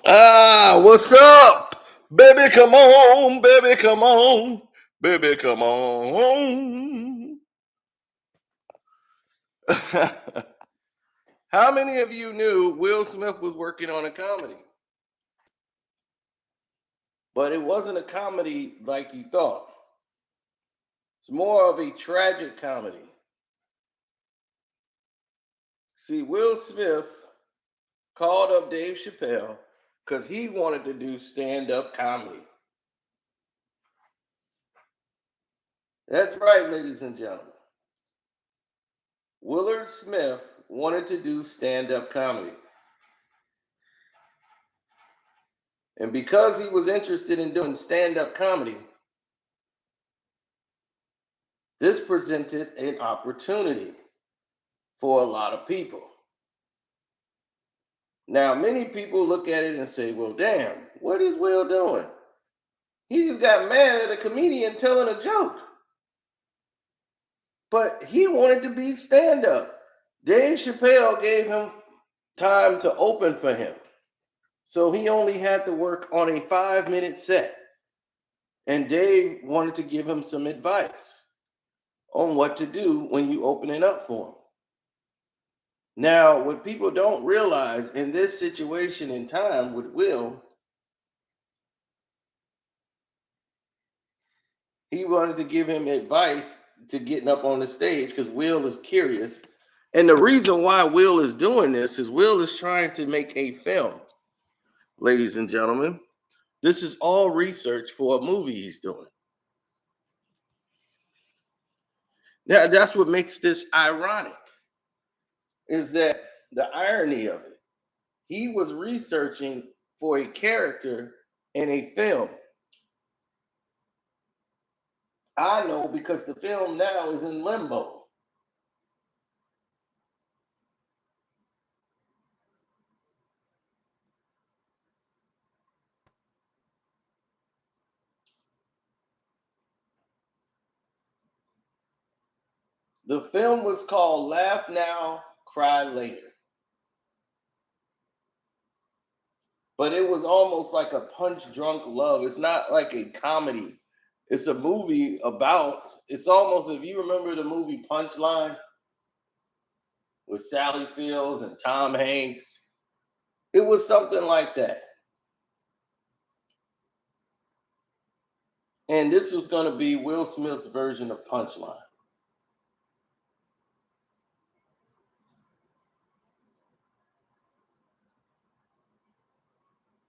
What's up? Baby, come on, baby, come on, baby, come on. How many of you knew Will Smith was working on a comedy? But it wasn't a comedy like you thought. It's more of a tragic comedy. See, Will Smith called up Dave Chappelle because he wanted to do stand-up comedy. That's right, ladies and gentlemen. Willard Smith wanted to do stand-up comedy. And because he was interested in doing stand-up comedy, this presented an opportunity for a lot of people. Now, many people look at it and say, well, damn, what is Will doing? He just got mad at a comedian telling a joke. But he wanted to be stand-up. Dave Chappelle gave him time to open for him. So he only had to work on a 5-minute set. And Dave wanted to give him some advice on what to do when you open it up for him. Now, what people don't realize in this situation in time with Will, he wanted to give him advice to getting up on the stage because Will is curious. And the reason why Will is doing this is Will is trying to make a film, ladies and gentlemen. This is all research for a movie he's doing. Now, that's what makes this ironic, is that the irony of it. He was researching for a character in a film. I know because the film now is in limbo. The film was called Laugh Now, Cry Later. But it was almost like a punch drunk love. It's not like a comedy. It's a movie about, it's almost, if you remember the movie Punchline with Sally Fields and Tom Hanks, it was something like that. And this was going to be Will Smith's version of Punchline.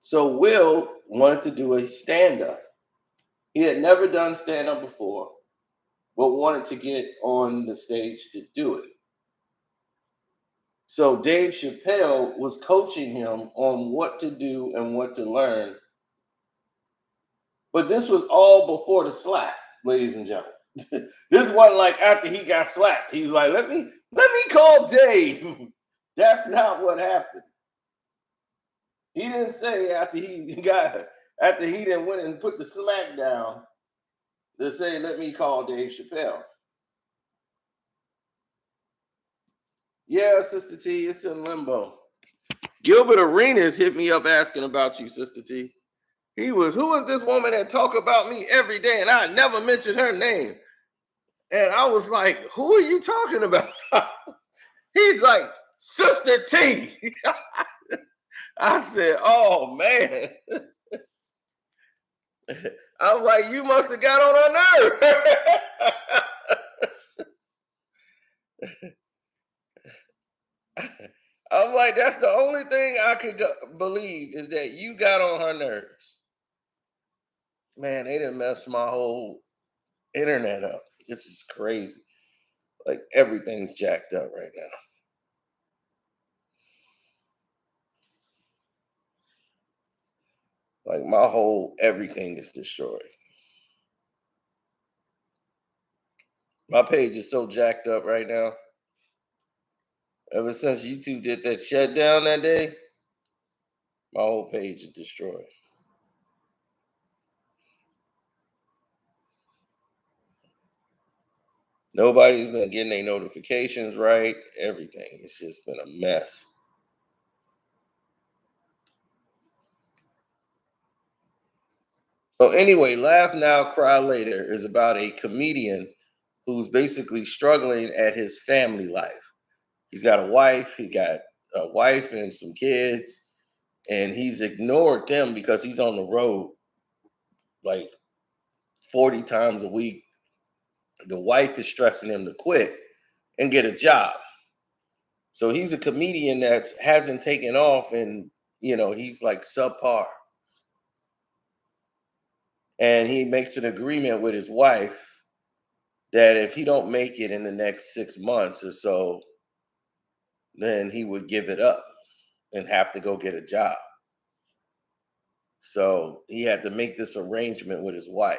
So Will wanted to do a stand-up. He had never done stand-up before, but wanted to get on the stage to do it. So Dave Chappelle was coaching him on what to do and what to learn. But this was all before the slap, ladies and gentlemen. This wasn't like after he got slapped. He's like, let me call Dave. That's not what happened. He didn't say after he didn't win and put the smack down to say, let me call Dave Chappelle. Yeah, Sister T, it's in limbo. Gilbert Arenas hit me up asking about you, Sister T. Who was this woman that talk about me every day and I never mentioned her name? And I was like, who are you talking about? He's like, Sister T. I said, oh man. I'm like, you must have got on her nerve. I'm like, that's the only thing I could believe is that you got on her nerves. Man, they done messed my whole internet up. This is crazy. Like everything's jacked up right now. Like my whole everything is destroyed. My page is so jacked up right now. Ever since YouTube did that shutdown that day, my whole page is destroyed. Nobody's been getting their notifications right. Everything. It's just been a mess. So anyway, Laugh Now, Cry Later is about a comedian who's basically struggling at his family life. He's got a wife, and some kids, and he's ignored them because he's on the road like 40 times a week. The wife is stressing him to quit and get a job. So he's a comedian that hasn't taken off, and he's like subpar. And he makes an agreement with his wife that if he don't make it in the next 6 months or so, then he would give it up and have to go get a job. So he had to make this arrangement with his wife,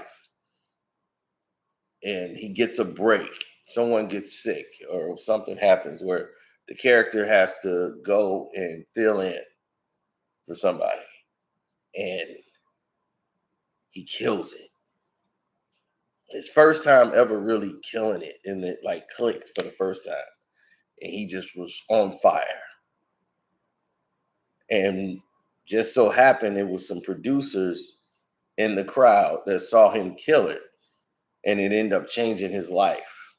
and he gets a break. Someone gets sick or something happens where the character has to go and fill in for somebody, and he kills it. His first time ever really killing it, and it like clicked for the first time, and he just was on fire. And just so happened it was some producers in the crowd that saw him kill it, and it ended up changing his life.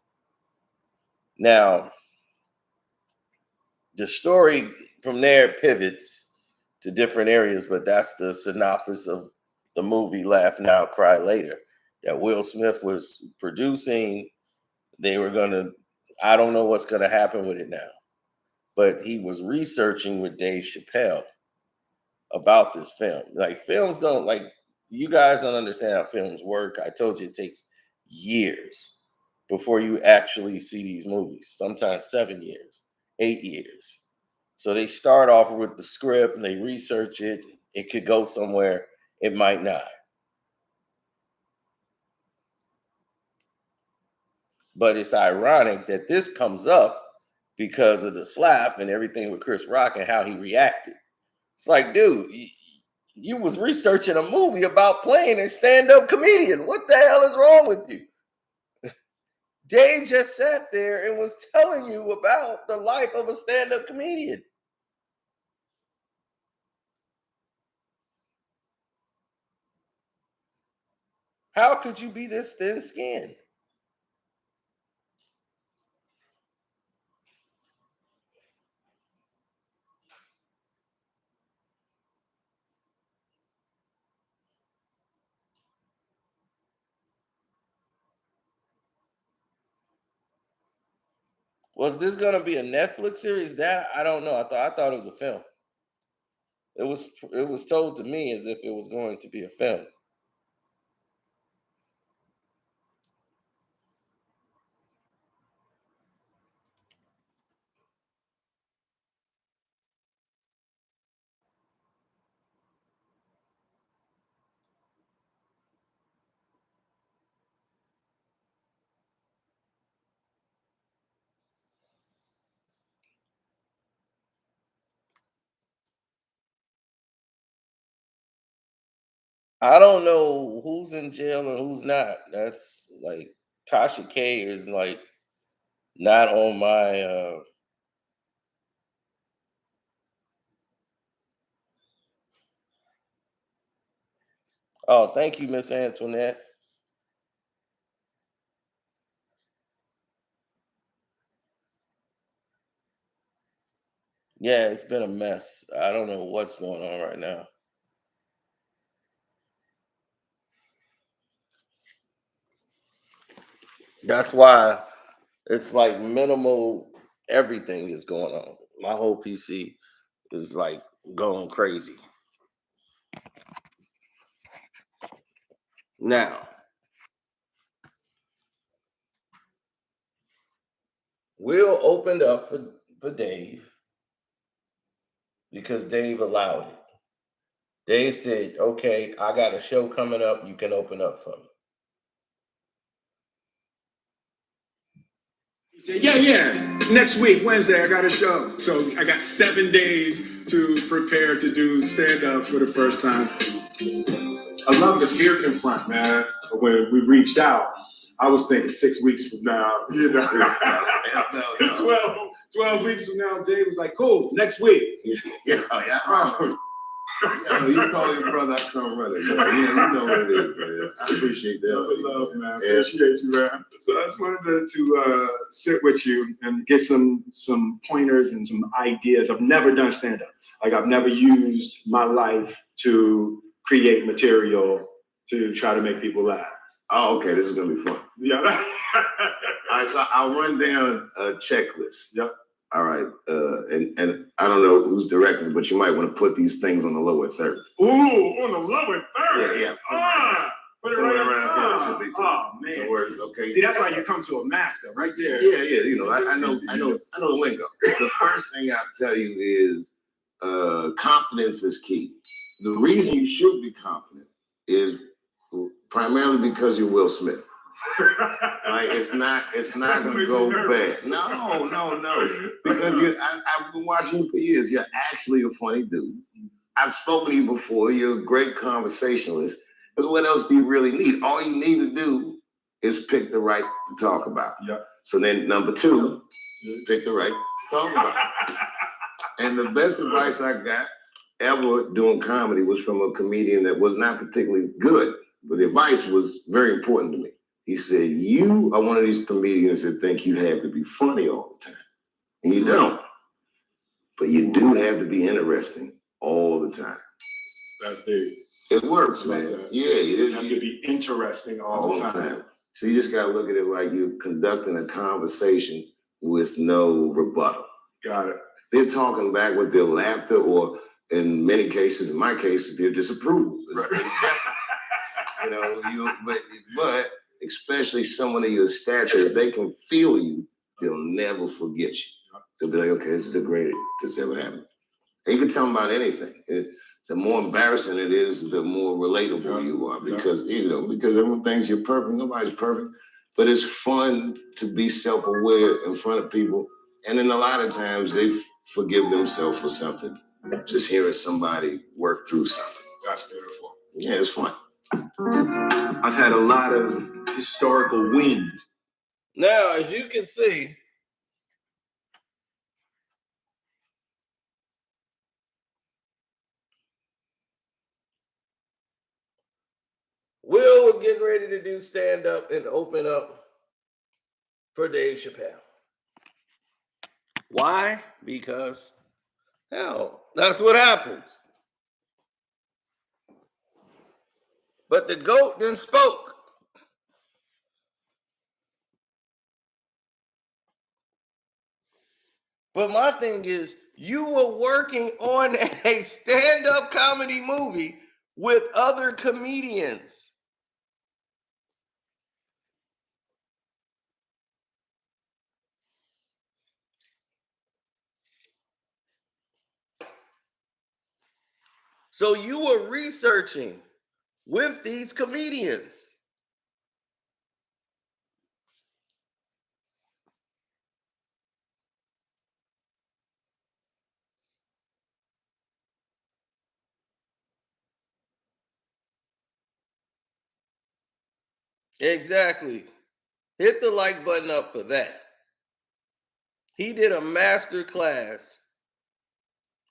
Now, the story from there pivots to different areas, but that's the synopsis of the movie Laugh Now, Cry Later that Will Smith was producing. They were gonna, I don't know what's gonna happen with it now, but he was researching with Dave Chappelle about this film. Like films don't like you guys don't understand how films work. I told you it takes years before you actually see these movies. Sometimes 7 years, 8 years. So they start off with the script and they research it. It could go somewhere, it might not. But it's ironic that this comes up because of the slap and everything with Chris Rock and how he reacted. It's like, dude, you was researching a movie about playing a stand-up comedian. What the hell is wrong with you? Dave just sat there and was telling you about the life of a stand-up comedian. How could you be this thin-skinned? Was this gonna be a Netflix series? That I don't know. I thought it was a film. It was told to me as if it was going to be a film. I don't know who's in jail and who's not. That's like Tasha K is like not on my oh, thank you, Miss Antoinette. Yeah, it's been a mess. I don't know what's going on right now. That's why it's like minimal everything is going on. My whole PC is like going crazy. Now, Will opened up for Dave because Dave allowed it. Dave said, okay, I got a show coming up. You can open up for me. He said, yeah, yeah. Next week, Wednesday, I got a show. So I got 7 days to prepare to do stand up for the first time. I love the fear confront, man. When we reached out, I was thinking 6 weeks from now, 12 weeks from now, Dave was like, cool, next week. Yeah, yeah. Yo, you call your brother, I come running, man. Yeah, you know what it is, man. I appreciate that. Love, man. Appreciate you, man. So I just wanted to sit with you and get some pointers and some ideas. I've never done stand-up. Like, I've never used my life to create material to try to make people laugh. Oh, okay. This is gonna be fun. Yeah. All right, so I'll run down a checklist. Yep. All right, and I don't know who's directing, but you might want to put these things on the lower third. Ooh, on the lower third. Yeah. Put it right around. Yeah, should be Oh man. Somewhere, okay. See, that's why you come to a master right there. Yeah. You know, I know the lingo. The first thing I'll tell you is confidence is key. The reason you should be confident is primarily because you're Will Smith. Like it's not gonna go bad. No. Because I've been watching you for years. You're actually a funny dude. I've spoken to you before. You're a great conversationalist. But what else do you really need? All you need to do is pick the right to talk about. Yeah. So then number two, pick the right to talk about. And the best advice I got ever doing comedy was from a comedian that was not particularly good, but the advice was very important to me. He said, you are one of these comedians that think you have to be funny all the time. And you don't. But you do have to be interesting all the time. That's deep. It works, man. Yeah. You have to be interesting all the time. So you just got to look at it like you're conducting a conversation with no rebuttal. Got it. They're talking back with their laughter, or in many cases, in my case, their disapproval. But especially someone of your stature, if they can feel you, they'll never forget you. They'll be like, okay, this is the greatest this ever happened. And you can tell them about anything. The more embarrassing it is, the more relatable you are, because everyone thinks you're perfect. Nobody's perfect, but it's fun to be self-aware in front of people. And then a lot of times they forgive themselves for something. Just hearing somebody work through something. That's beautiful. Yeah, it's fun. I've had a lot of historical wins. Now, as you can see, Will was getting ready to do stand-up and open up for Dave Chappelle. Why? Because, hell, that's what happens. But the GOAT then spoke. But my thing is, you were working on a stand-up comedy movie with other comedians. So you were researching with these comedians. Exactly. Hit the like button up for that. He did a master class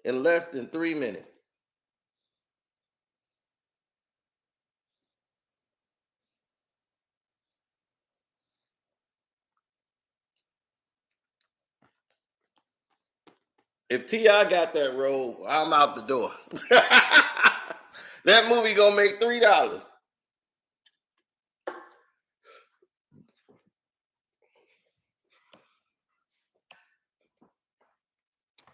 in less than 3 minutes. If T.I. got that role, I'm out the door. That movie gonna make $3.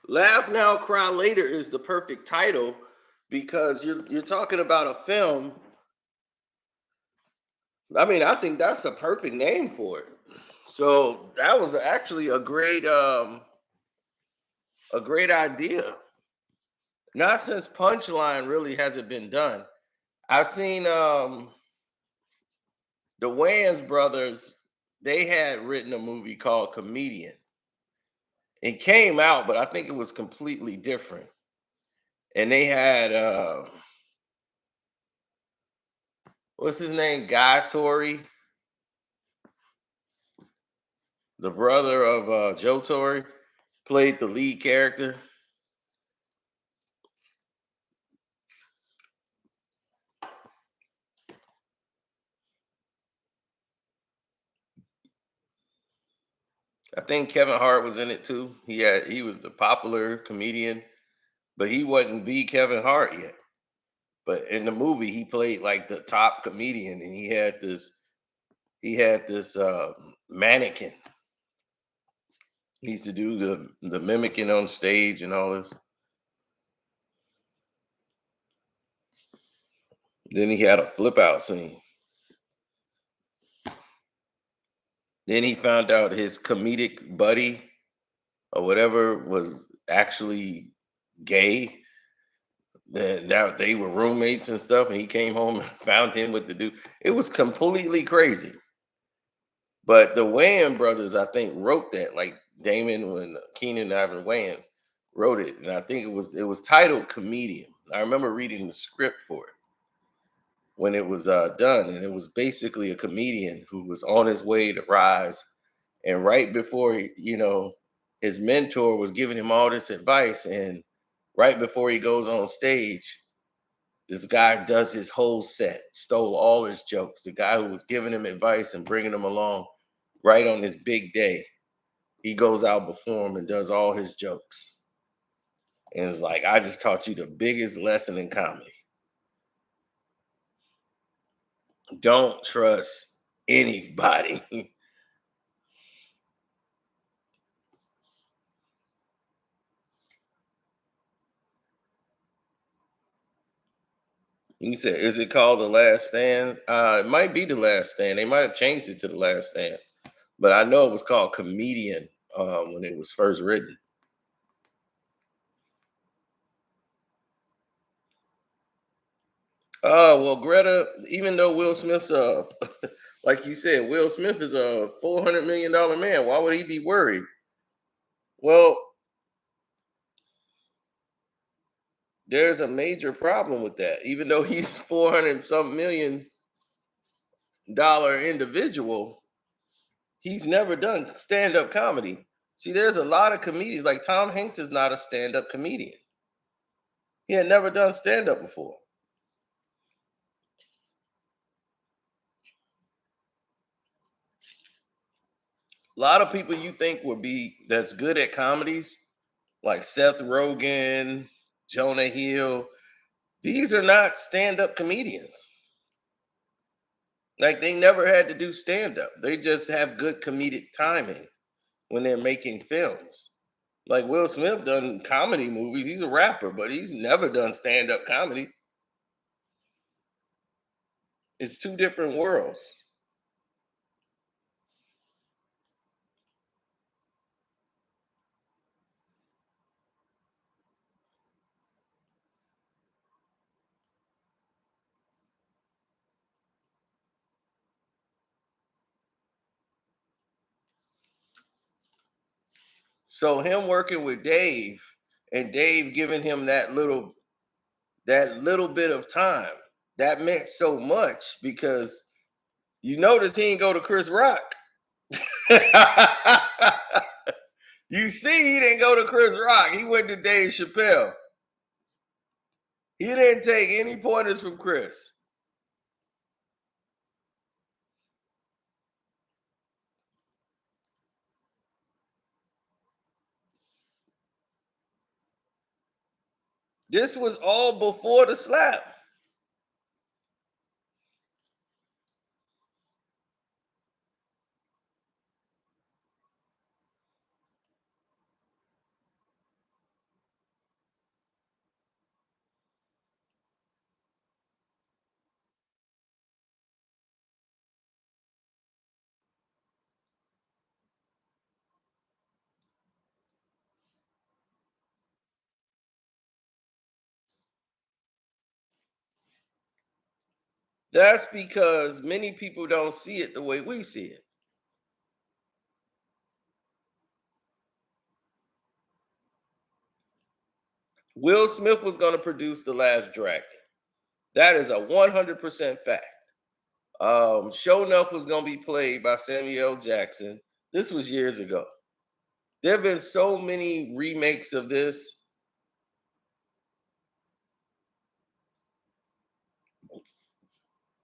Laugh Now, Cry Later is the perfect title because you're talking about a film. I mean, I think that's a perfect name for it. So that was actually a great idea. Not since Punchline really hasn't been done. I've seen the Wayans brothers, they had written a movie called Comedian. It came out, but I think it was completely different. And they had what's his name? Guy Torrey, the brother of Joe Torre, played the lead character. I think Kevin Hart was in it too. He was the popular comedian, but he wasn't the Kevin Hart yet. But in the movie, he played like the top comedian, and he had this mannequin. He used to do the mimicking on stage and all this. Then he had a flip out scene. Then he found out his comedic buddy or whatever was actually gay. Then that they were roommates and stuff, and he came home and found him with the dude. It was completely crazy. But the Wayans brothers, I think, wrote that. Like Damon and Keenan and Ivan Wayans wrote it, and I think it was titled Comedian. I remember reading the script for it when it was done, and it was basically a comedian who was on his way to rise, and right before his mentor was giving him all this advice, and right before he goes on stage, this guy does his whole set, stole all his jokes. The guy who was giving him advice and bringing him along right on his big day, he goes out before him and does all his jokes. And it's like, I just taught you the biggest lesson in comedy. Don't trust anybody. You said, is it called The Last Stand? It might be The Last Stand. They might have changed it to The Last Stand. But I know it was called Comedian when it was first written. Well, Greta, even though Will Smith's like you said, Will Smith is a $400 million man. Why would he be worried? Well, there's a major problem with that. Even though he's 400 some $million individual, he's never done stand-up comedy. See, there's a lot of comedians. Like Tom Hanks is not a stand-up comedian. He had never done stand-up before. A lot of people you think would be that's good at comedies, like Seth Rogen, Jonah Hill, these are not stand-up comedians. Like they never had to do stand-up. They just have good comedic timing when they're making films. Like Will Smith done comedy movies. He's a rapper, but he's never done stand-up comedy. It's two different worlds. So him working with Dave and Dave giving him that little bit of time, that meant so much because you notice he didn't go to Chris Rock. You see, he didn't go to Chris Rock. He went to Dave Chappelle. He didn't take any pointers from Chris. This was all before the slap. That's because many people don't see it the way we see it. Will Smith was going to produce The Last Dragon. That is a 100% fact. Show Enough was going to be played by Samuel L. Jackson. This was years ago. There have been so many remakes of this.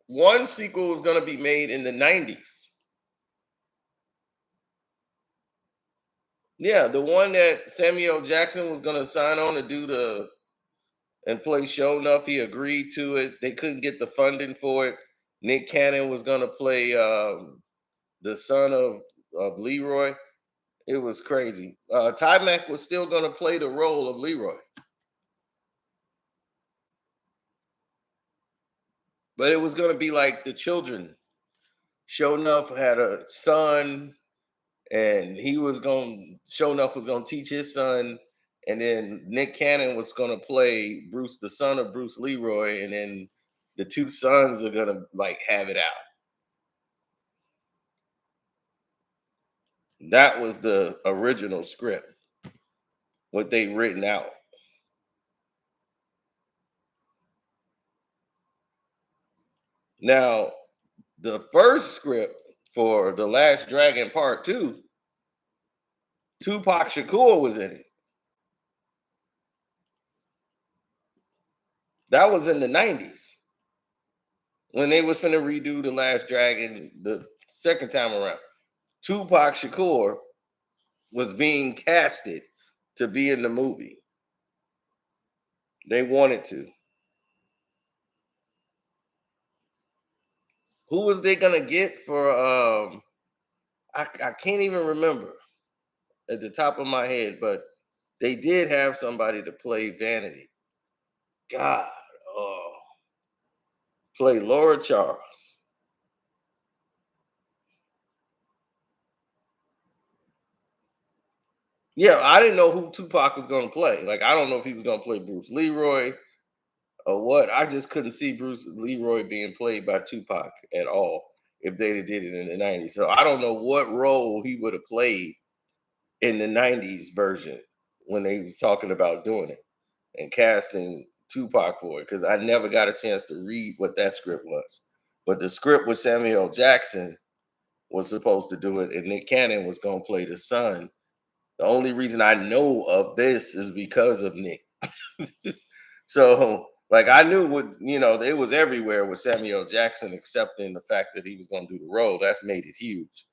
One sequel was going to be made in the 90s. Yeah, the one that Samuel Jackson was gonna sign on to do the and play Show Enough. He agreed to it. They couldn't get the funding for it. Nick Cannon was gonna play the son of Leroy. It was crazy. Ty Mack was still gonna play the role of Leroy, but it was gonna be like the children. Show Enough had a son, and he was going. Show Enough was gonna teach his son, and then Nick Cannon was gonna play Bruce, the son of Bruce Leroy, and then the two sons are gonna like have it out. That was the original script, what they written out. Now, the first script for The Last Dragon Part 2, Tupac Shakur was in it. That was in the 90s when they was finna redo The Last Dragon the second time around. Tupac Shakur was being casted to be in the movie. They wanted to. Who was they gonna get for I can't even remember at the top of my head, but they did have somebody to play Vanity. God, oh, play Laura Charles. Yeah, I didn't know who Tupac was going to play. Like, I don't know if he was going to play Bruce Leroy or what. I just couldn't see Bruce Leroy being played by Tupac at all if they did it in the 90s. So I don't know what role he would have played in the 90s version when they was talking about doing it and casting Tupac for it, because I never got a chance to read what that script was. But the script with Samuel Jackson was supposed to do it, and Nick Cannon was going to play the son. The only reason I know of this is because of Nick. So, like, I knew it was everywhere with Samuel Jackson accepting the fact that he was going to do the role. That's made it huge.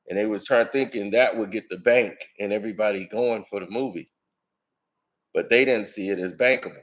And they was thinking that would get the bank and everybody going for the movie, but they didn't see it as bankable.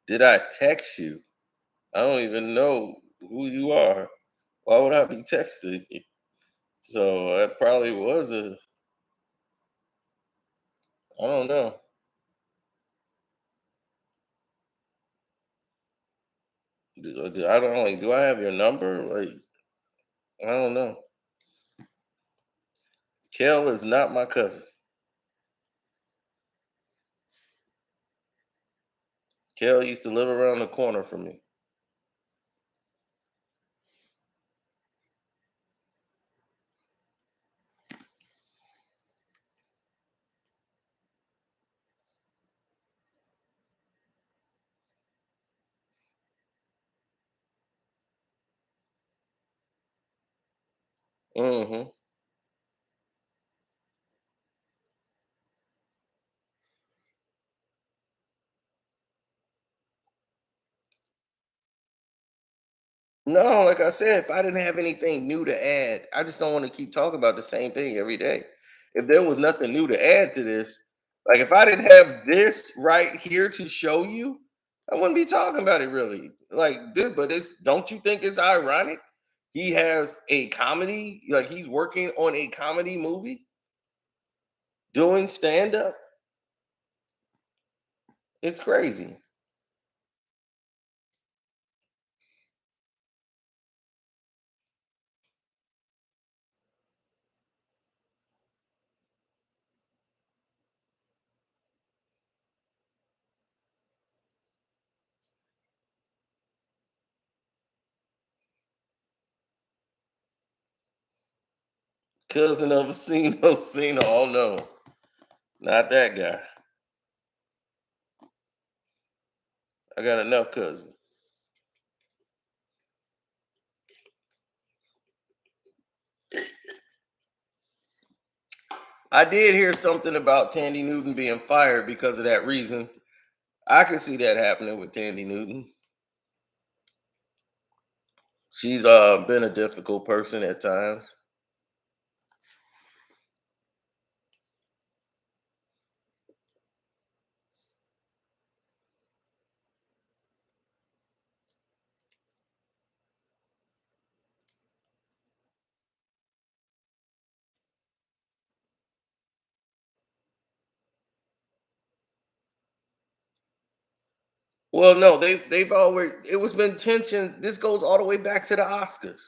Did I text you? I don't even know who you are. Why would I be texting you? So that probably was I don't know. I don't like, do I have your number? Like, I don't know. Kel is not my cousin. Kel used to live around the corner from me. Hmm. No, like I said, if I didn't have anything new to add, I just don't want to keep talking about the same thing every day. If there was nothing new to add to this, like if I didn't have this right here to show you, I wouldn't be talking about it really. Like this, but it's don't you think it's ironic? He has a comedy, like he's working on a comedy movie, doing stand-up. It's crazy. Cousin of Cena. Oh no, not that guy. I got enough cousins. I did hear something about Tandy Newton being fired because of that reason. I could see that happening with Tandy Newton. She's been a difficult person at times. Well, no, they've always it was been tension. This goes all the way back to the Oscars,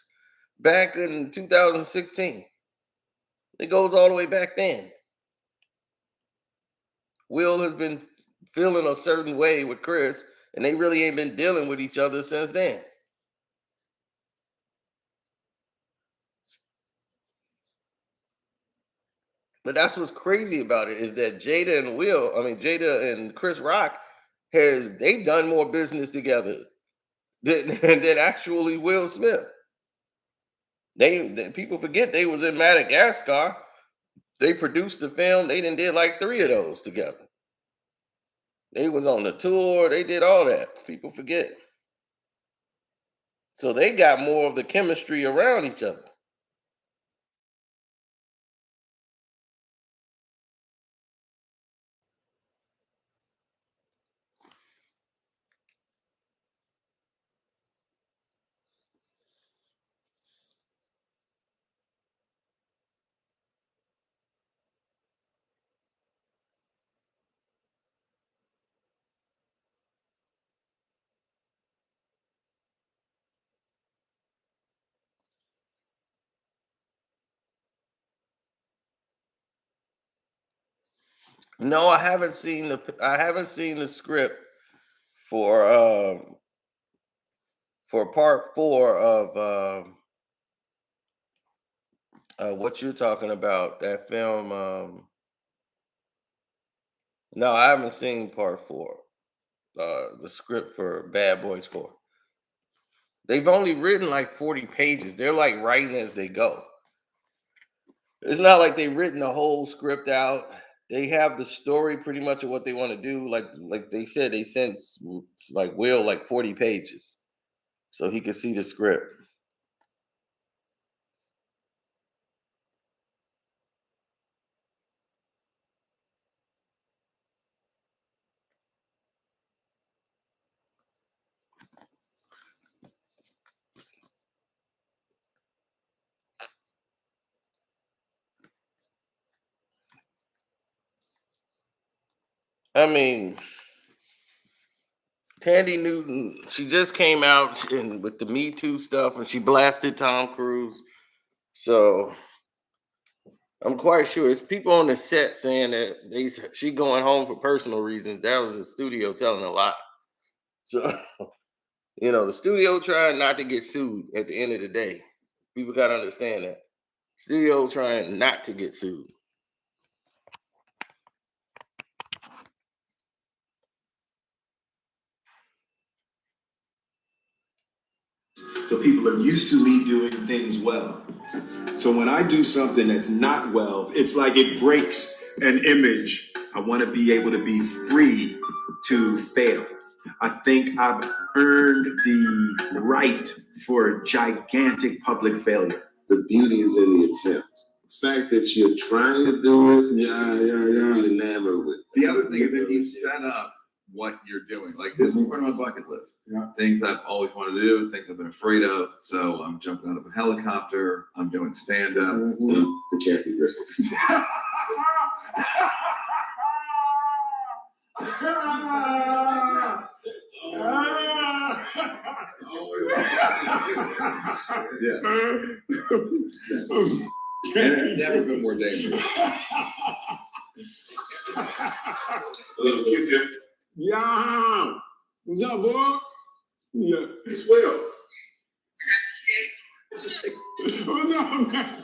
back in 2016. It goes all the way back then. Will has been feeling a certain way with Chris, and they really ain't been dealing with each other since then. But that's what's crazy about it is that Jada and Chris Rock they've done more business together than actually Will Smith. People forget they was in Madagascar. They produced the film. They did like 3 of those together. They was on the tour. They did all that. People forget. So they got more of the chemistry around each other. No, I haven't seen the script for part 4 of what you're talking about, that film. No, I haven't seen part 4. The script for Bad Boys 4. They've only written like 40 pages. They're like writing as they go. It's not like they've written the whole script out. They have the story pretty much of what they want to do. Like they said, they sent like Will like 40 pages so he could see the script. I mean, Tandy Newton, she just came out with the Me Too stuff and she blasted Tom Cruise. So I'm quite sure it's people on the set saying that she going home for personal reasons. That was the studio telling a lie. So the studio trying not to get sued at the end of the day. People got to understand that. Studio trying not to get sued. So people are used to me doing things well. So when I do something that's not well, it's like it breaks an image. I want to be able to be free to fail. I think I've earned the right for gigantic public failure. The beauty is in the attempt. The fact that you're trying to do it, you're enamored with. The other thing is that you set up what you're doing. Like, this is part of my bucket list. Yeah. Things I've always wanted to do, things I've been afraid of. So I'm jumping out of a helicopter. I'm doing stand up. The Kathy Griffin. Yeah. And it's never been more dangerous. Yeah. What's up, boy? Yeah. It's Will. What's up, man?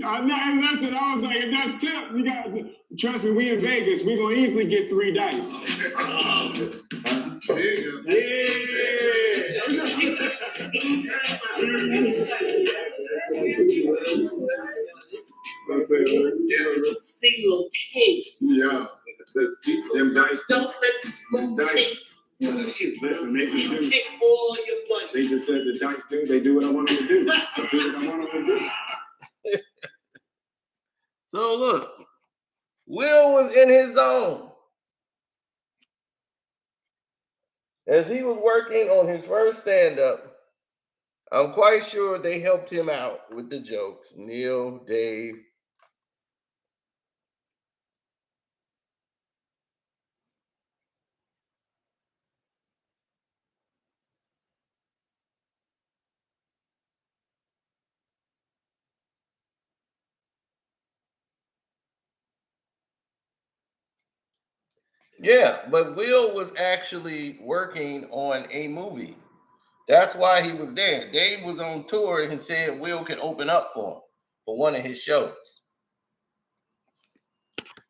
I'm not, and listen, I was like, if that's tip, you got trust me, we in Vegas, we're gonna easily get 3 dice. Single cake. Yeah. Them dice. Don't let the smooth Dice. cake fool you. Listen, they just do. Take all your money. They just said the dice do. They do what I want them to do. They do what I want them to do. So look, Will was in his zone. As he was working on his first stand-up, I'm quite sure they helped him out with the jokes. Neil, Dave. Yeah, but Will was actually working on a movie. That's why he was there. Dave was on tour and said Will could open up for him for one of his shows.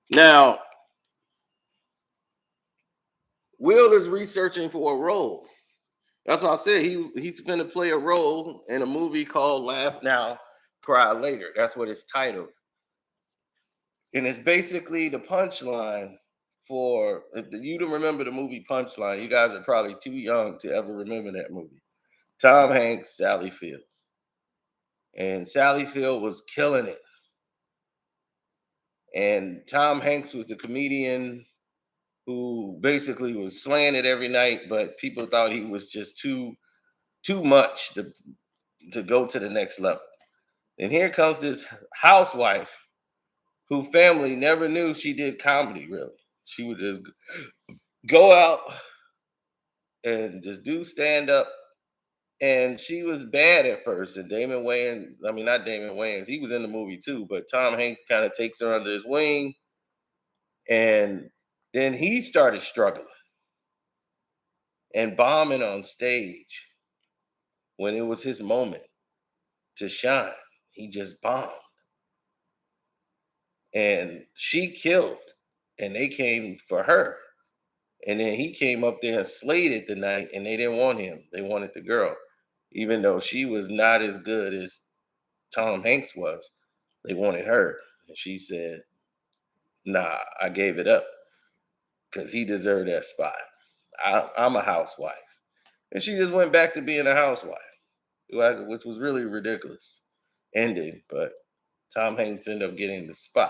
Now, Will is researching for a role. That's what I said. He's going to play a role in a movie called Laugh Now, Cry Later. That's what it's titled. And it's basically the punchline for you to remember the movie Punchline. You guys are probably too young to ever remember that movie. Tom Hanks, Sally Field. And Sally Field was killing it. And Tom Hanks was the comedian who basically was slaying it every night, but people thought he was just too much to go to the next level. And here comes this housewife who family never knew she did comedy really. She would just go out and just do stand up. And she was bad at first. And Damon Wayans, I mean, not Damon Wayans, he was in the movie too, but Tom Hanks kind of takes her under his wing. And then he started struggling and bombing on stage when it was his moment to shine. He just bombed. And she killed. And they came for her. And then he came up there and slayed it the night, and they didn't want him. They wanted the girl, even though she was not as good as Tom Hanks was. They wanted her. And she said, nah, I gave it up because he deserved that spot. I'm a housewife. And she just went back to being a housewife, which was really ridiculous ending. But Tom Hanks ended up getting the spot.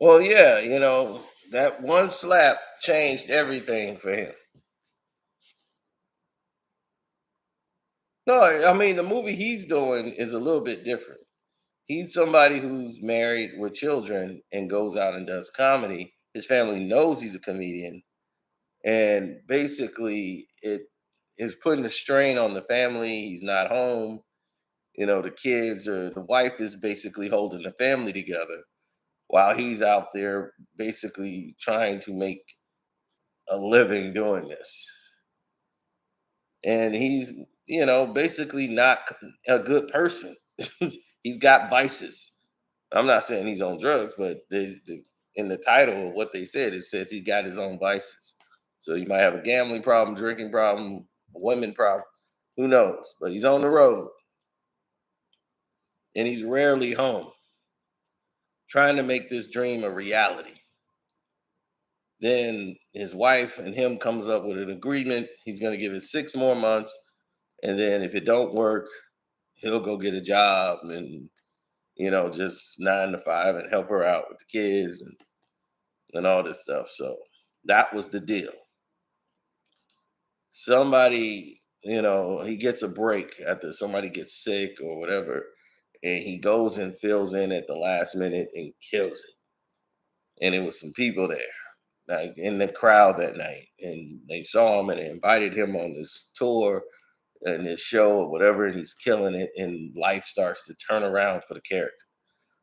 Well, yeah, that one slap changed everything for him. No, I mean, the movie he's doing is a little bit different. He's somebody who's married with children and goes out and does comedy. His family knows he's a comedian. And basically, it is putting a strain on the family. He's not home. The kids or the wife is basically holding the family together while he's out there basically trying to make a living doing this. And he's, basically not a good person. He's got vices. I'm not saying he's on drugs, but in the title of what they said, it says he got his own vices. So he might have a gambling problem, drinking problem, a women problem. Who knows? But he's on the road and he's rarely home, trying to make this dream a reality. Then his wife and him comes up with an agreement. He's going to give it 6 more months. And then if it don't work, he'll go get a job and, just 9 to 5 and help her out with the kids and all this stuff. So that was the deal. Somebody, he gets a break after somebody gets sick or whatever. and he goes and fills in at the last minute and kills it. And it was some people there, like in the crowd that night, and they saw him and they invited him on this tour and this show or whatever, and he's killing it, and life starts to turn around for the character.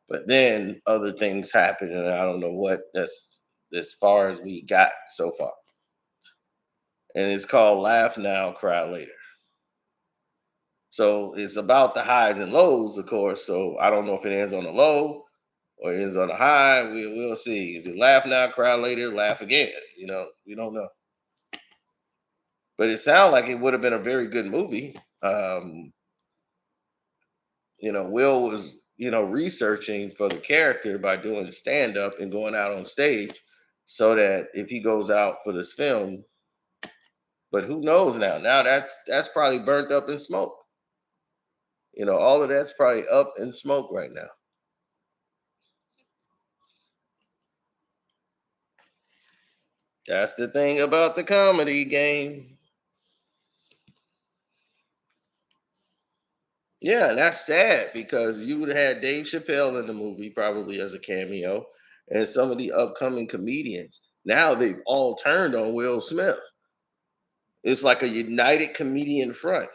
But then other things happen, and I don't know what. That's as far as we got so far. And it's called Laugh Now, Cry Later. So it's about the highs and lows, of course. So I don't know if it ends on a low or ends on a high. We'll see. Is it laugh now, cry later, laugh again? We don't know. But it sounded like it would have been a very good movie. Will was, researching for the character by doing stand up and going out on stage so that if he goes out for this film, but who knows now? Now that's probably burnt up in smoke. All of that's probably up in smoke right now. That's the thing about the comedy game. Yeah, and that's sad because you would have had Dave Chappelle in the movie probably as a cameo, and some of the upcoming comedians. Now they've all turned on Will Smith. It's like a united comedian front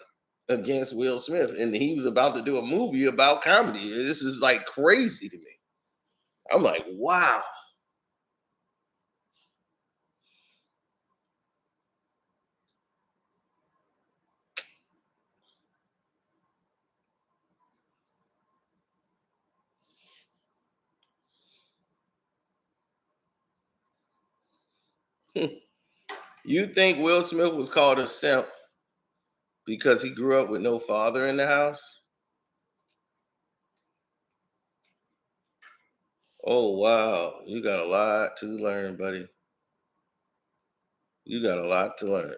against Will Smith, and he was about to do a movie about comedy. This is like crazy to me. I'm like, wow. You think Will Smith was called a simp because he grew up with no father in the house? Oh, wow. You got a lot to learn, buddy. You got a lot to learn.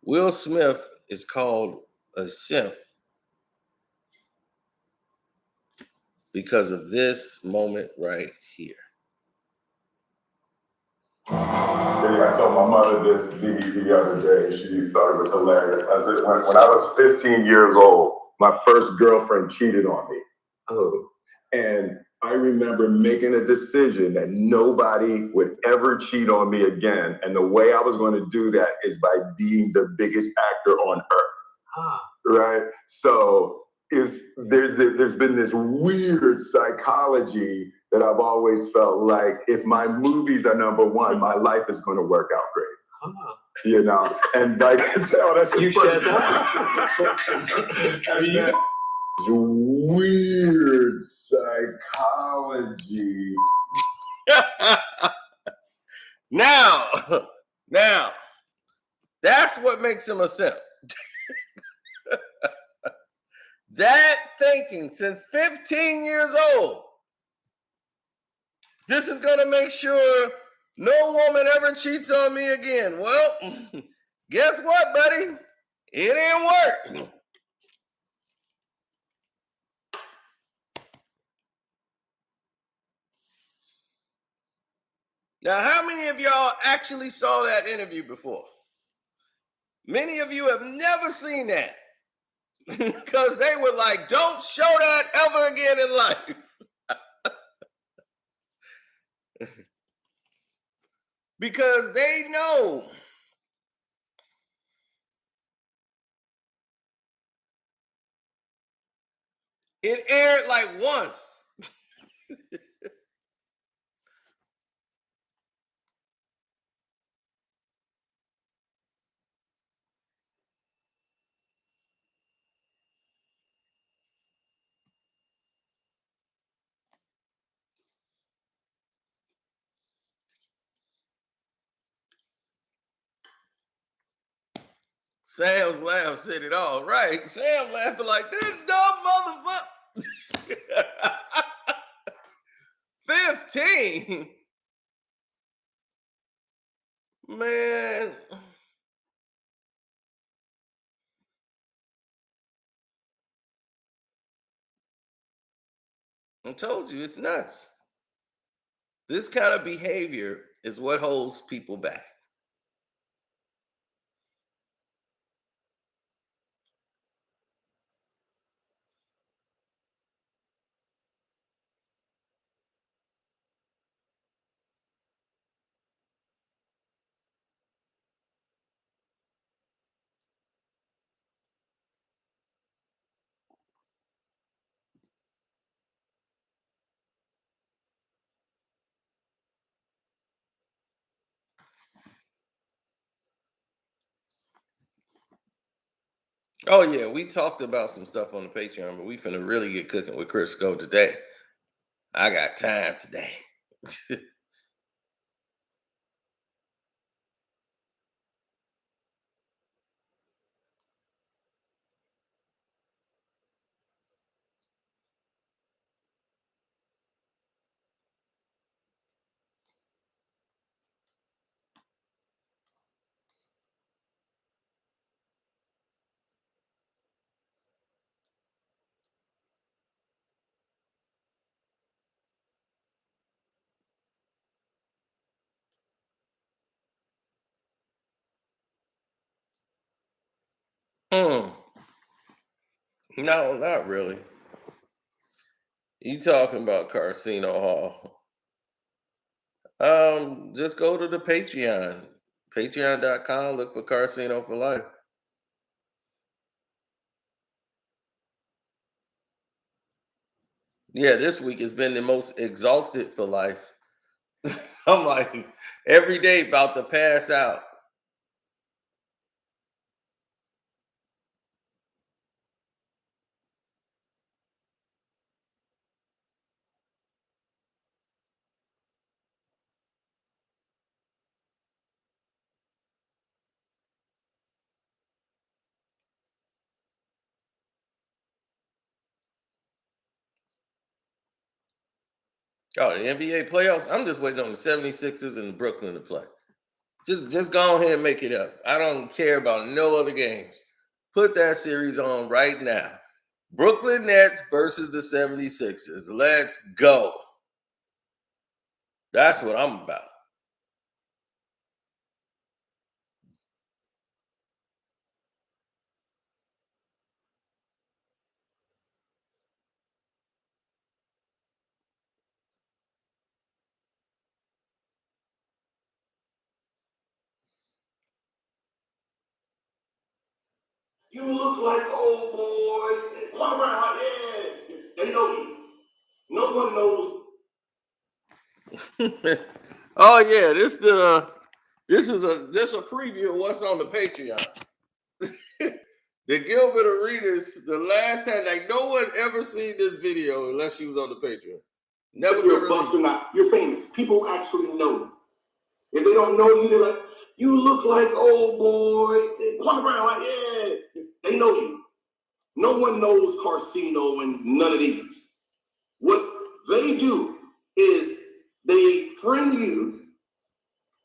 Will Smith is called a simp because of this moment right here. I told my mother this the other day. She thought it was hilarious. I said, when I was 15 years old, my first girlfriend cheated on me. Oh. And I remember making a decision that nobody would ever cheat on me again. And the way I was going to do that is by being the biggest actor on earth. Ah. Right? So there's been this weird psychology that I've always felt like if my movies are number one, my life is going to work out great. And like I said, oh, that's just you said that. Weird psychology. Now, that's what makes him a simp. That thinking since 15 years old. This is going to make sure no woman ever cheats on me again. Well, guess what, buddy? It didn't work. Now, how many of y'all actually saw that interview before? Many of you have never seen that because they were like, don't show that ever again in life. Because they know it aired like once. Sam's laugh said it all right. Sam laughing like this dumb motherfucker. 15. Man. I told you it's nuts. This kind of behavior is what holds people back. Oh yeah, we talked about some stuff on the Patreon, but we finna really get cooking with Crisco today. I got time today. Hmm. No, not really. You talking about Casino Hall? Just go to the Patreon, patreon.com. Look for Casino for Life. Yeah, this week has been the most exhausted for life. I'm like every day about to pass out. Oh, the NBA playoffs. I'm just waiting on the 76ers and Brooklyn to play. Just go ahead and make it up. I don't care about no other games. Put that series on right now. Brooklyn Nets versus the 76ers. Let's go. That's what I'm about. You look like old boy. Walk around like, yeah, they know you. No one knows. Oh yeah, this is a preview of what's on the Patreon. The Gilbert Arenas, the last time, like no one ever seen this video unless she was on the Patreon. Never If been you're a bust or released. not, you're famous. People actually know you. If they don't know you, they're like, you look like old boy. Walk around like, yeah, they know you. No one knows Carcino and none of these. What they do is they friend you.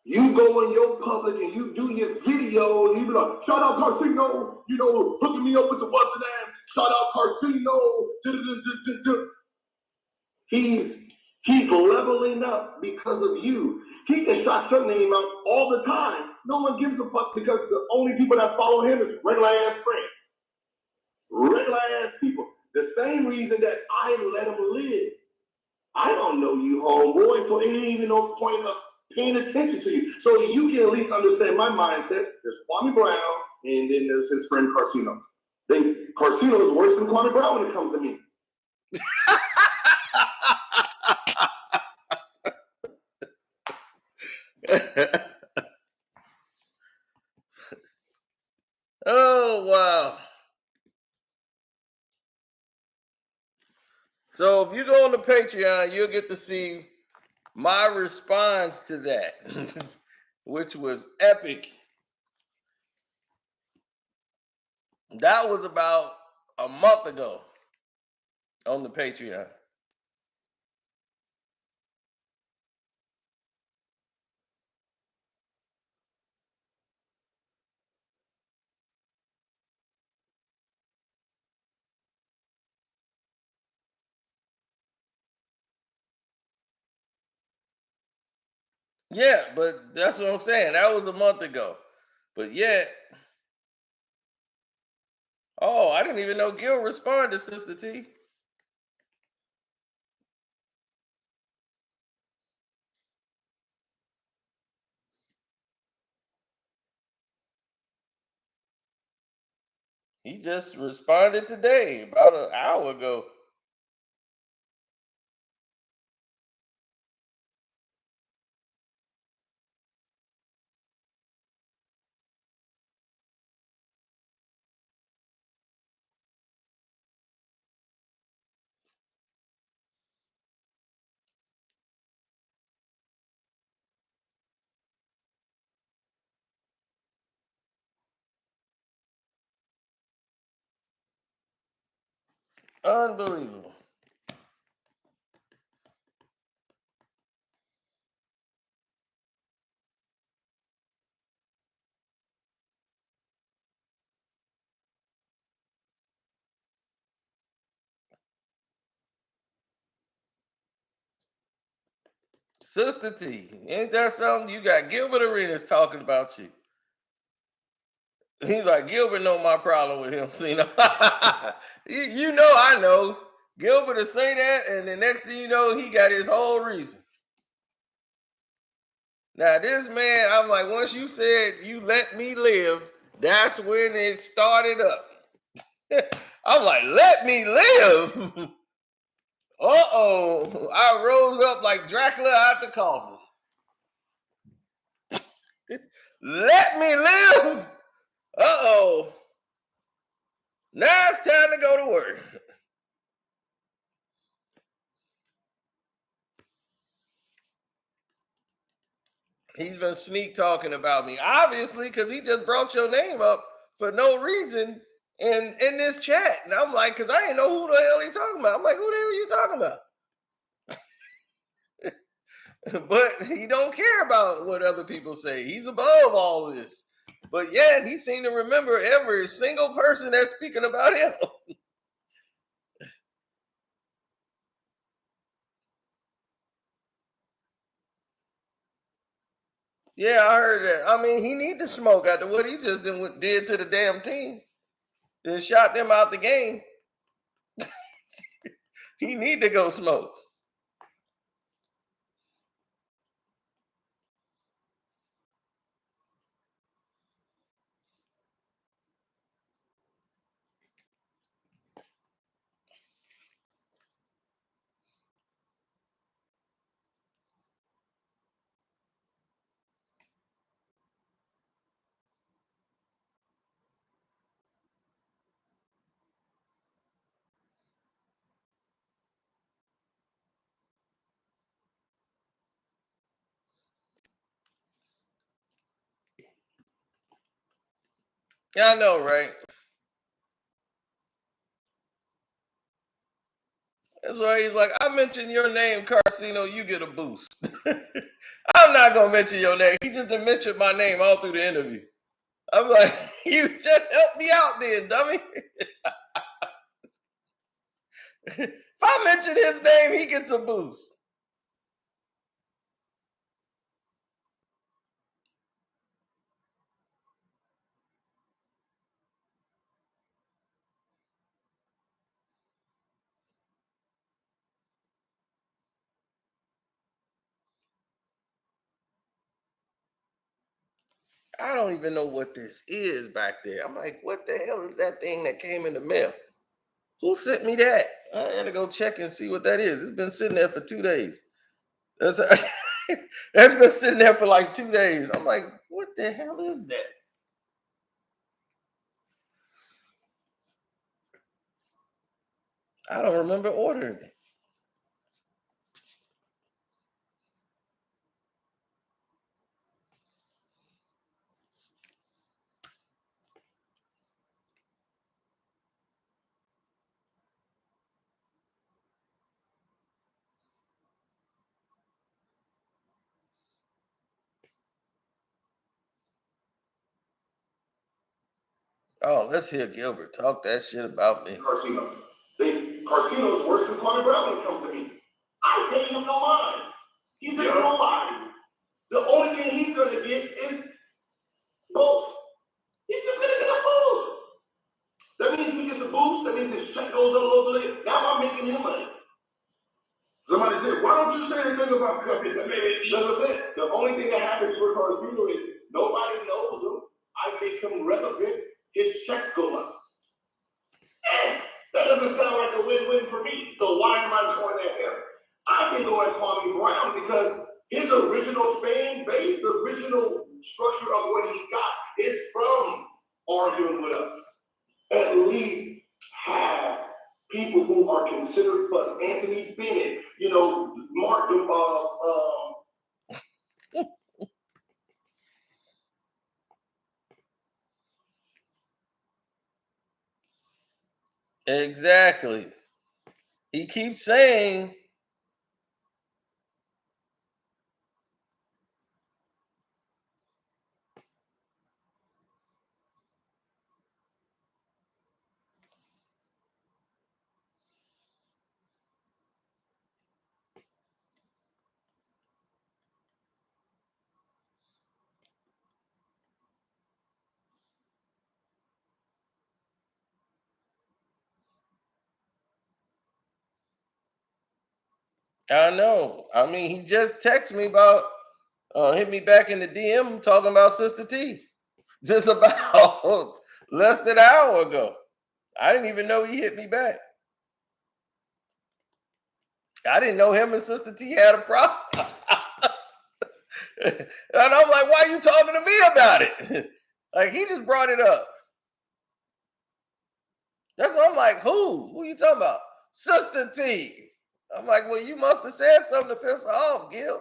You go in your public and you do your video. And you be like, shout out Carcino, hooking me up with the what's the name. Shout out Carcino. He's leveling up because of you. He can shout your name out all the time. No one gives a fuck because the only people that follow him is regular ass friends. Regular ass people. The same reason that I let him live. I don't know you, homeboy, so it ain't even no point of paying attention to you. So you can at least understand my mindset. There's Kwame Brown, and then there's his friend Carcino. Carcino is worse than Kwame Brown when it comes to me. Oh wow. So if you go on the Patreon, you'll get to see my response to that, which was epic. That was about a month ago on the Patreon. Yeah, but that's what I'm saying. That was a month ago. But yet, oh, I didn't even know Gil responded, Sister T. He just responded today, about an hour ago. Unbelievable. Sister T, ain't that something? You got Gilbert Arenas talking about you. He's like, Gilbert know my problem with him. See, you know, I know. Gilbert will say that, and the next thing you know, he got his whole reason. Now, this man, I'm like, once you said you let me live, that's when it started up. I'm like, let me live. Uh-oh. I rose up like Dracula out the coffin. Let me live. Uh-oh. Now it's time to go to work. He's been sneak talking about me, obviously, because he just brought your name up for no reason in this chat. And I'm like, because I didn't know who the hell he talking about. I'm like, who the hell are you talking about? But he don't care about what other people say. He's above all this. But yet he seemed to remember every single person that's speaking about him. Yeah, I heard that. I mean, he need to smoke after what he just did to the damn team. Then shot them out the game. He need to go smoke. Yeah, I know, right? That's why he's like, I mentioned your name, Carcino, you get a boost. I'm not gonna mention your name. He just didn't mention my name all through the interview. I'm like, you just help me out then, dummy. If I mention his name, he gets a boost. I don't even know what this is back there. I'm like, what the hell is that thing that came in the mail? Who sent me that? I had to go check and see what that is. It's been sitting there for 2 days. That's that's been sitting there for like 2 days. I'm like, what the hell is that? I don't remember ordering it. Oh, let's hear Gilbert talk that shit about me. Carcino's worse than Kwame Brown when it comes to me. I pay him no mind. He's a nobody. The only thing he's gonna get is boost. He's just gonna get a boost. That means he gets a boost. That means his check goes up a little bit. Now I'm making him money. Somebody said, why don't you say anything about cupcakes? As I said, the only thing that happens for Carcino is nobody knows him. I make him relevant. His checks go up. And that doesn't sound like a win-win for me. So why am I going at him? I can go at Kwame Brown because his original fan base, the original structure of what he got is from arguing with us. At least have people who are considered plus Anthony Bennett, Mark, Exactly. he keeps saying, I know. I mean, he just texted me about hit me back in the DM talking about Sister T. Just about less than an hour ago. I didn't even know he hit me back. I didn't know him and Sister T had a problem. And I'm like, why are you talking to me about it? Like, he just brought it up. That's what I'm like, who? Who you talking about? Sister T. I'm like, well, you must have said something to piss her off, Gil.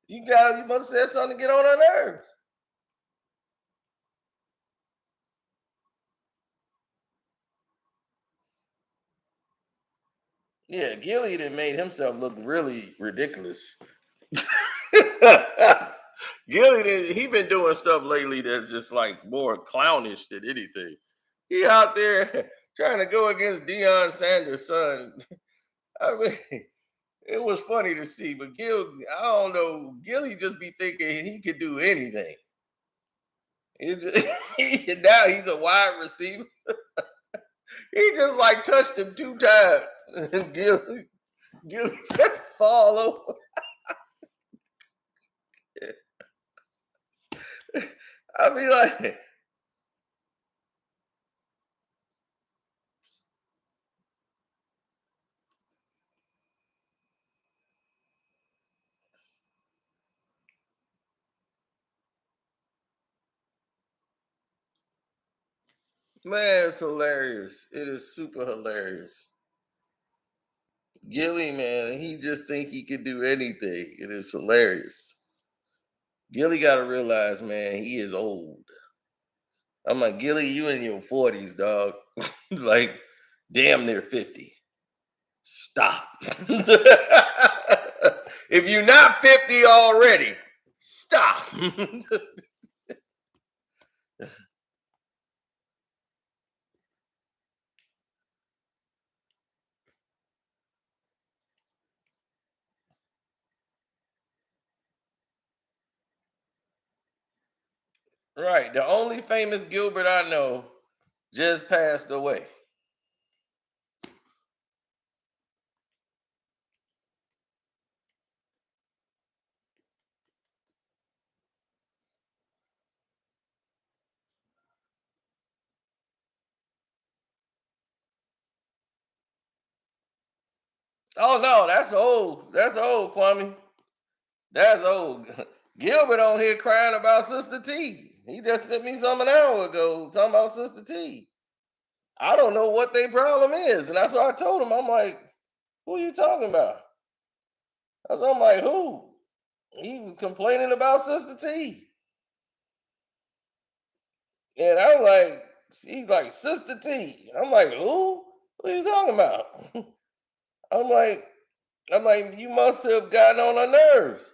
You must have said something to get on her nerves. Yeah, Gilly done made himself look really ridiculous. He been doing stuff lately that's just like more clownish than anything. He out there trying to go against Deion Sanders' son. I mean, it was funny to see, but I don't know, Gilly just be thinking he could do anything. Now he's a wide receiver. He just like touched him 2 times. Gilly just fall over. I mean, like, man, it's hilarious. It is super hilarious. Gilly, man, he just think he could do anything. It is hilarious. Gilly got to realize, man, he is old. I'm like, Gilly, you in your 40s, dog. Like, damn near 50. Stop. If you're not 50 already, stop. Right. The only famous Gilbert I know just passed away. Oh no, that's old. That's old, Kwame. That's old. Gilbert on here crying about Sister T. He just sent me some an hour ago talking about Sister T. I don't know what their problem is. And that's what I told him. I'm like, who are you talking about? That's I'm like, who? He was complaining about Sister T. And I'm like, he's like, Sister T. I'm like, who? What are you talking about? I'm like, you must have gotten on her nerves.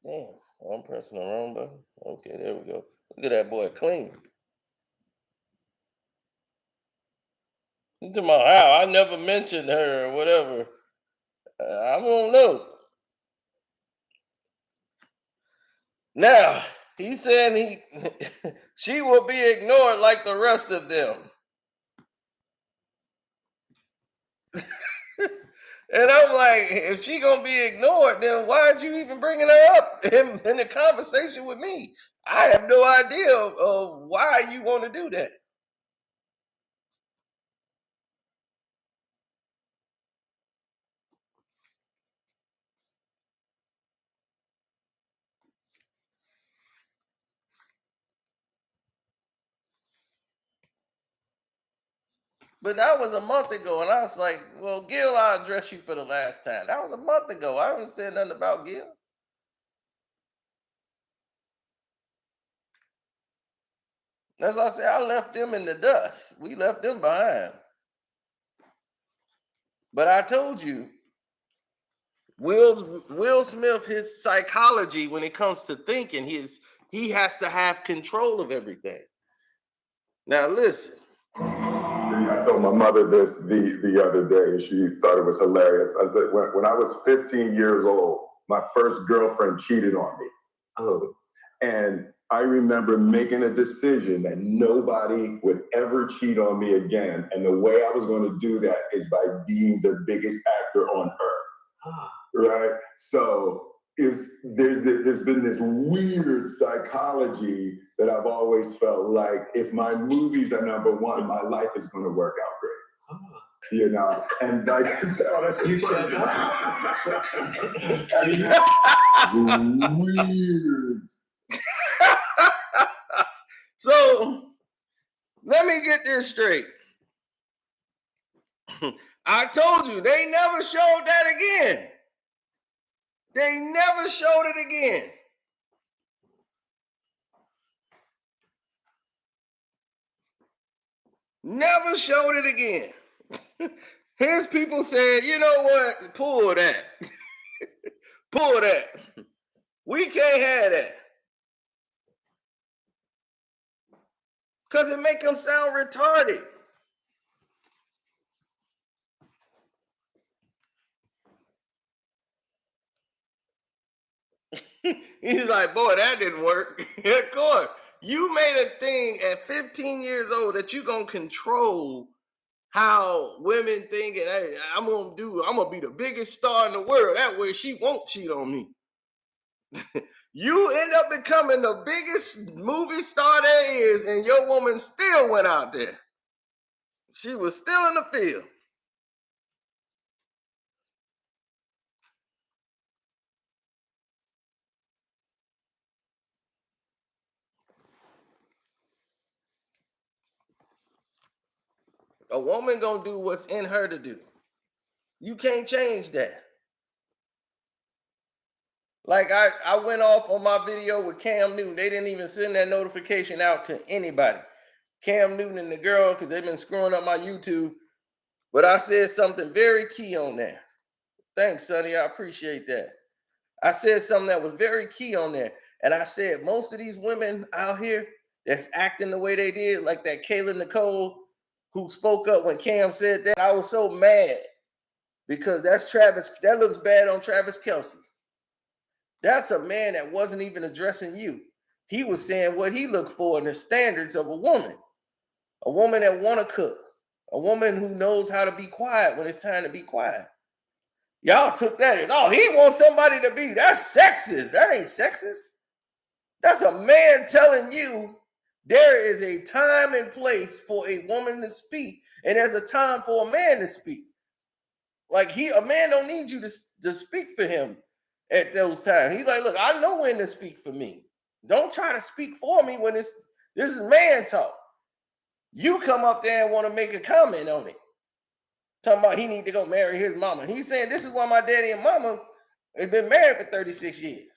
Damn, I'm pressing the wrong button. Okay, there we go. Look at that boy clean. You talking about how I never mentioned her or whatever. I don't know. Now he's saying she will be ignored like the rest of them. And I'm like, if she gonna be ignored, then why'd you even bringing her up in the conversation with me? I have no idea of why you want to do that. But that was a month ago, and I was like, well, Gil, I'll address you for the last time. That was a month ago. I haven't said nothing about Gil. That's why I said I left them in the dust. We left them behind. But I told you, Will Smith, his psychology when it comes to thinking, he has to have control of everything. Now listen. I told my mother this the other day, and she thought it was hilarious. I said, when I was 15 years old, my first girlfriend cheated on me. Oh. And I remember making a decision that nobody would ever cheat on me again. And the way I was going to do that is by being the biggest actor on earth. Ah. Right? So there's been this weird psychology that I've always felt like if my movies are number one, my life is going to work out great. Oh. You know, and like I said, oh, that's just weird. So let me get this straight. I told you they never showed that again. They never showed it again. Never showed it again. His people said, you know what? Pull that. Pull that. We can't have that. Because it make them sound retarded. He's like, boy, that didn't work. Of course. You made a thing at 15 years old that you're going to control how women think, and hey, I'm going to be the biggest star in the world. That way she won't cheat on me. You end up becoming the biggest movie star there is, and your woman still went out there. She was still in the field. A woman gonna do what's in her to do. You can't change that. Like I went off on my video with Cam Newton. They didn't even send that notification out to anybody. Cam Newton and the girl, because they've been screwing up my YouTube. But I said something very key on there. Thanks, Sonny. I appreciate that. I said something that was very key on there. And I said, most of these women out here that's acting the way they did, like that Kayla Nicole who spoke up when Cam said that, I was so mad because that's Travis. That looks bad on Travis Kelce. That's a man that wasn't even addressing you. He was saying what he looked for in the standards of a woman that want to cook, a woman who knows how to be quiet when it's time to be quiet. Y'all took that as, oh, he wants somebody to be, that's sexist. That ain't sexist. That's a man telling you there is a time and place for a woman to speak, and there's a time for a man to speak. Like a man don't need you to speak for him at those times. He's like, look, I know when to speak for me. Don't try to speak for me when this is man talk. You come up there and want to make a comment on it. Talking about he need to go marry his mama. He's saying this is why my daddy and mama have been married for 36 years.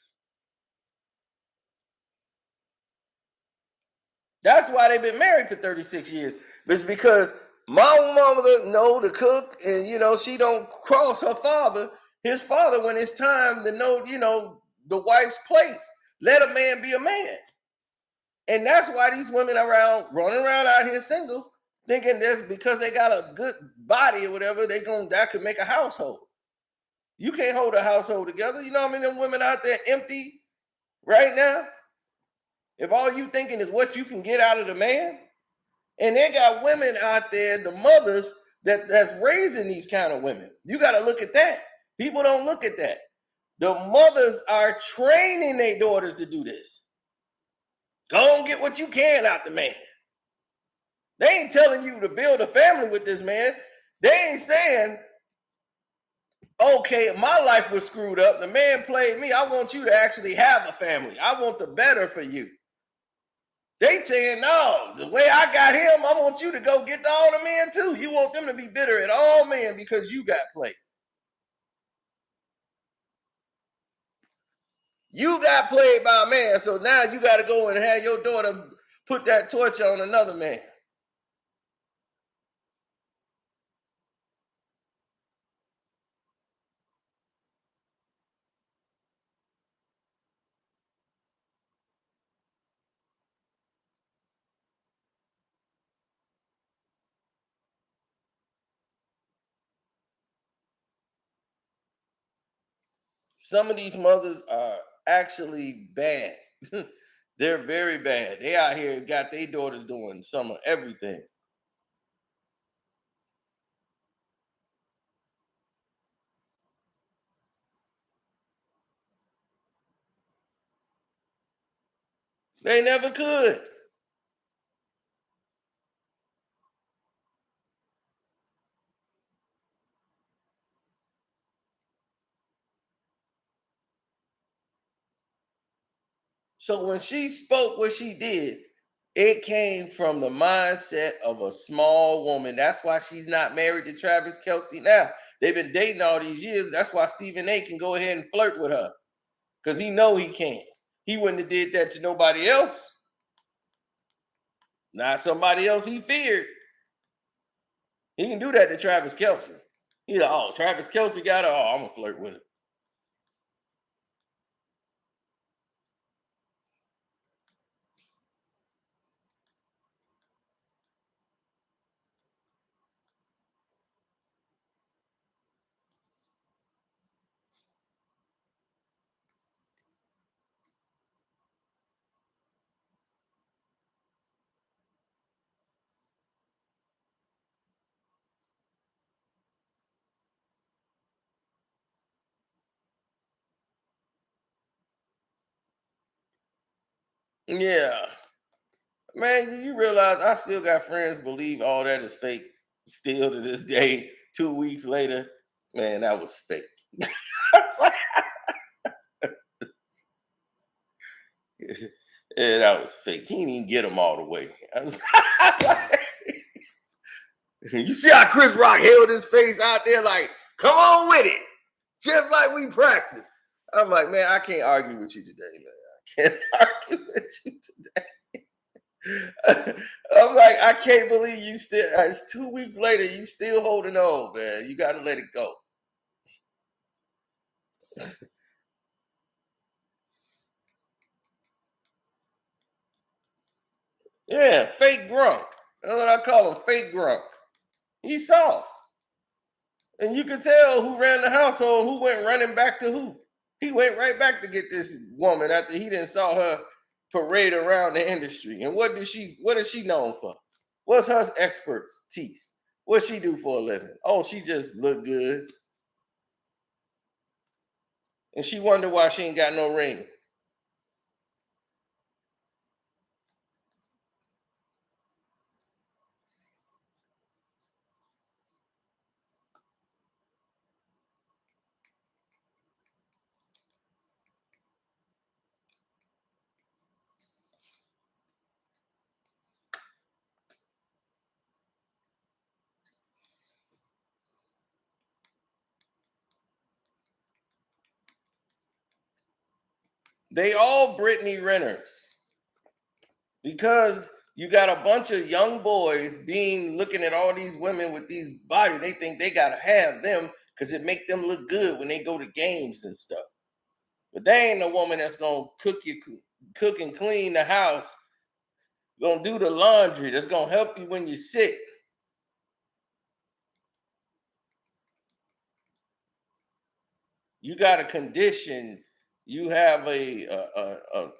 That's why they've been married for 36 years. It's because my mama doesn't know to cook, and she don't cross her father, his father, when it's time to know, the wife's place. Let a man be a man. And that's why these women running around out here single, thinking that's because they got a good body or whatever, that could make a household. You can't hold a household together. You know what I mean? Them women out there empty right now. If all you thinking is what you can get out of the man, and they got women out there, the mothers that's raising these kind of women. You got to look at that. People don't look at that. The mothers are training their daughters to do this. Go and get what you can out the man. They ain't telling you to build a family with this man. They ain't saying, okay, my life was screwed up. The man played me. I want you to actually have a family. I want the better for you. They saying, no, the way I got him, I want you to go get all the men too. You want them to be bitter at all men because you got played. You got played by a man, so now you got to go and have your daughter put that torch on another man. Some of these mothers are actually bad. They're very bad. They out here got their daughters doing some of everything. They never could. So when she spoke what she did, it came from the mindset of a small woman. That's why she's not married to Travis Kelce now. They've been dating all these years. That's why Stephen A can go ahead and flirt with her. Because he know he can. He wouldn't have did that to nobody else. Not somebody else he feared. He can do that to Travis Kelce. He's like, oh, Travis Kelce got her. Oh, I'm going to flirt with her. Yeah. Man, do you realize I still got friends believe all that is fake still to this day, 2 weeks later? Man, that was fake. Yeah, that was fake. He didn't even get them all the way. I was like, you see how Chris Rock held his face out there like, come on with it, just like we practice. I'm like, man, I can't argue with you today, man. I can't argue with you today. I'm like, I can't believe you still, it's 2 weeks later, you still holding on, man. You got to let it go. Yeah, fake Grunk. That's what I call him, fake Grunk. He's soft. And you could tell who ran the household, who went running back to who. He went right back to get this woman after he didn't saw her parade around the industry. And what is she known for? What's her expertise? What she do for a living? Oh, she just look good. And she wonder why she ain't got no ring. They all Brittany renters because you got a bunch of young boys looking at all these women with these bodies. They think they gotta have them because it make them look good when they go to games and stuff. But they ain't a woman that's gonna cook and clean the house, gonna do the laundry, that's gonna help you when you're sick. You got a condition, you have a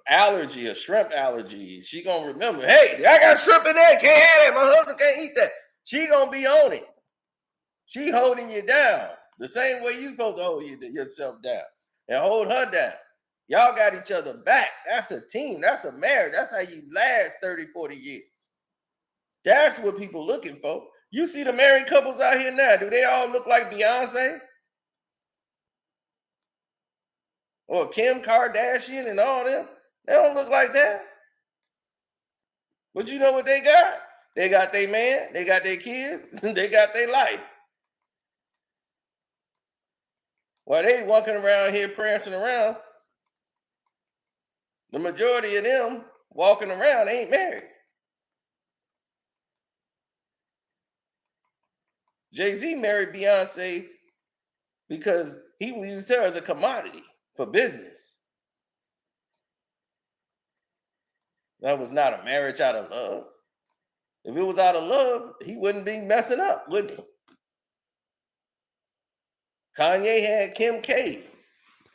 allergy, a shrimp allergy. She gonna remember, hey, I got shrimp in there, can't have it. My husband can't eat that. She gonna be on it. She holding you down the same way you supposed to hold yourself down and hold her down. Y'all got each other back. That's a team. That's a marriage. That's how you last 30, 40 years. That's what people looking for. You see the married couples out here now. Do they all look like Beyonce or Kim Kardashian and all them? They don't look like that. But you know what they got? They got their man, they got their kids, they got their life. While they walking around here prancing around, the majority of them walking around ain't married. Jay-Z married Beyonce because he used her as a commodity for business. That was not a marriage out of love. If it was out of love, he wouldn't be messing up, would he? Kanye had Kim K.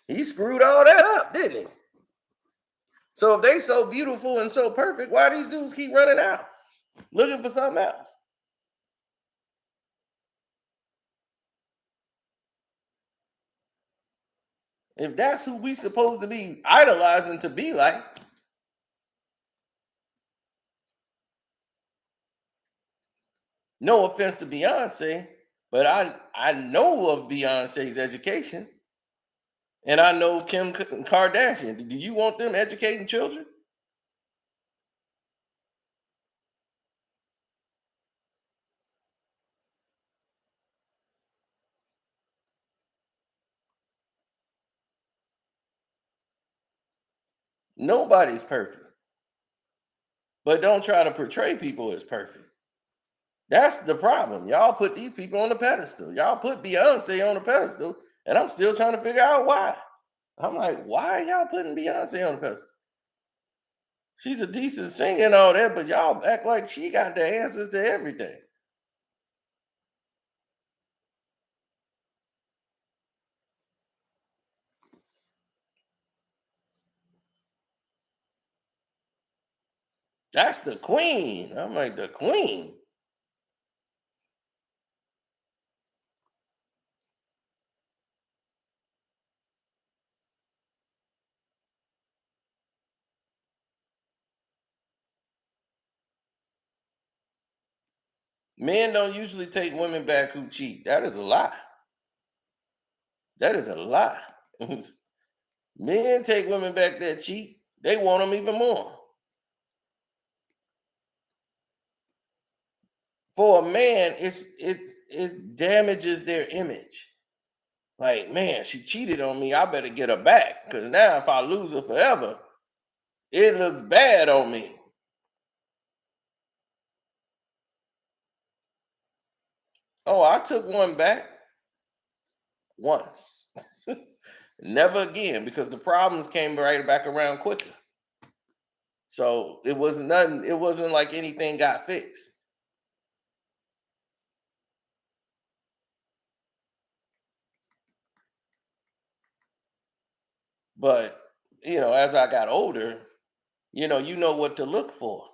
He screwed all that up, didn't he? So if they so beautiful and so perfect, why these dudes keep running out, looking for something else? If that's who we supposed to be idolizing to be like, no offense to Beyonce, but I know of Beyonce's education, and I know Kim Kardashian. Do you want them educating children? Nobody's perfect, but don't try to portray people as perfect. That's the problem. Y'all put these people on the pedestal. Y'all put Beyonce on the pedestal, and I'm still trying to figure out why. I'm like, why are y'all putting Beyonce on the pedestal? She's a decent singer and all that, but y'all act like she got the answers to everything. That's the queen. I'm like, the queen. Men don't usually take women back who cheat. That is a lie. That is a lie. Men take women back that cheat. They want them even more. For a man, it damages their image. Like, man, she cheated on me. I better get her back. Because now if I lose her forever, it looks bad on me. Oh, I took one back once. Never again, because the problems came right back around quicker. So it wasn't nothing, it wasn't like anything got fixed. But as I got older, you know what to look for.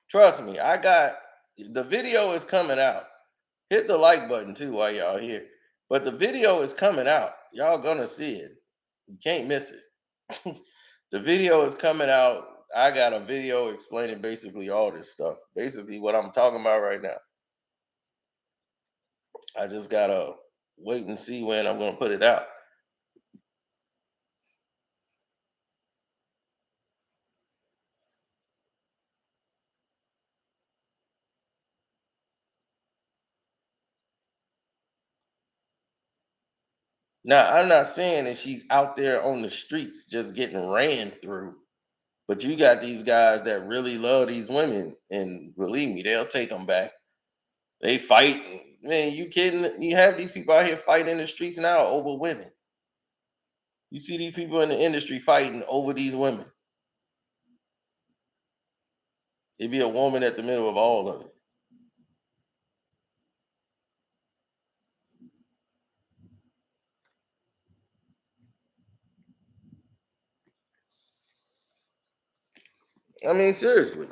Trust me, I got the video is coming out. Hit the like button too while y'all here. But the video is coming out. Y'all gonna see it. You can't miss it. The video is coming out. I got a video explaining basically all this stuff. Basically what I'm talking about right now. I just gotta wait and see when I'm gonna put it out. Now, I'm not saying that she's out there on the streets just getting ran through, but you got these guys that really love these women, and believe me, they'll take them back. They fight. Man, you kidding? You have these people out here fighting in the streets now over women. You see these people in the industry fighting over these women. It'd be a woman at the middle of all of it. I mean, seriously.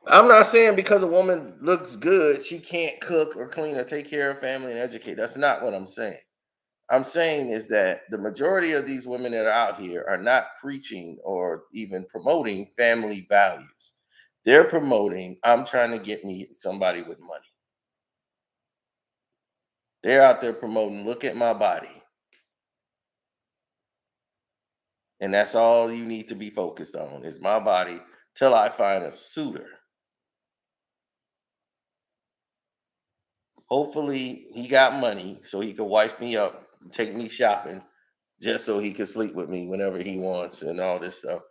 I'm not saying because a woman looks good, she can't cook or clean or take care of family and educate. That's not what I'm saying. I'm saying is that the majority of these women that are out here are not preaching or even promoting family values. They're promoting, I'm trying to get me somebody with money. They're out there promoting, look at my body. And that's all you need to be focused on is my body till I find a suitor. Hopefully he got money so he could wife me up, take me shopping, just so he could sleep with me whenever he wants and all this stuff.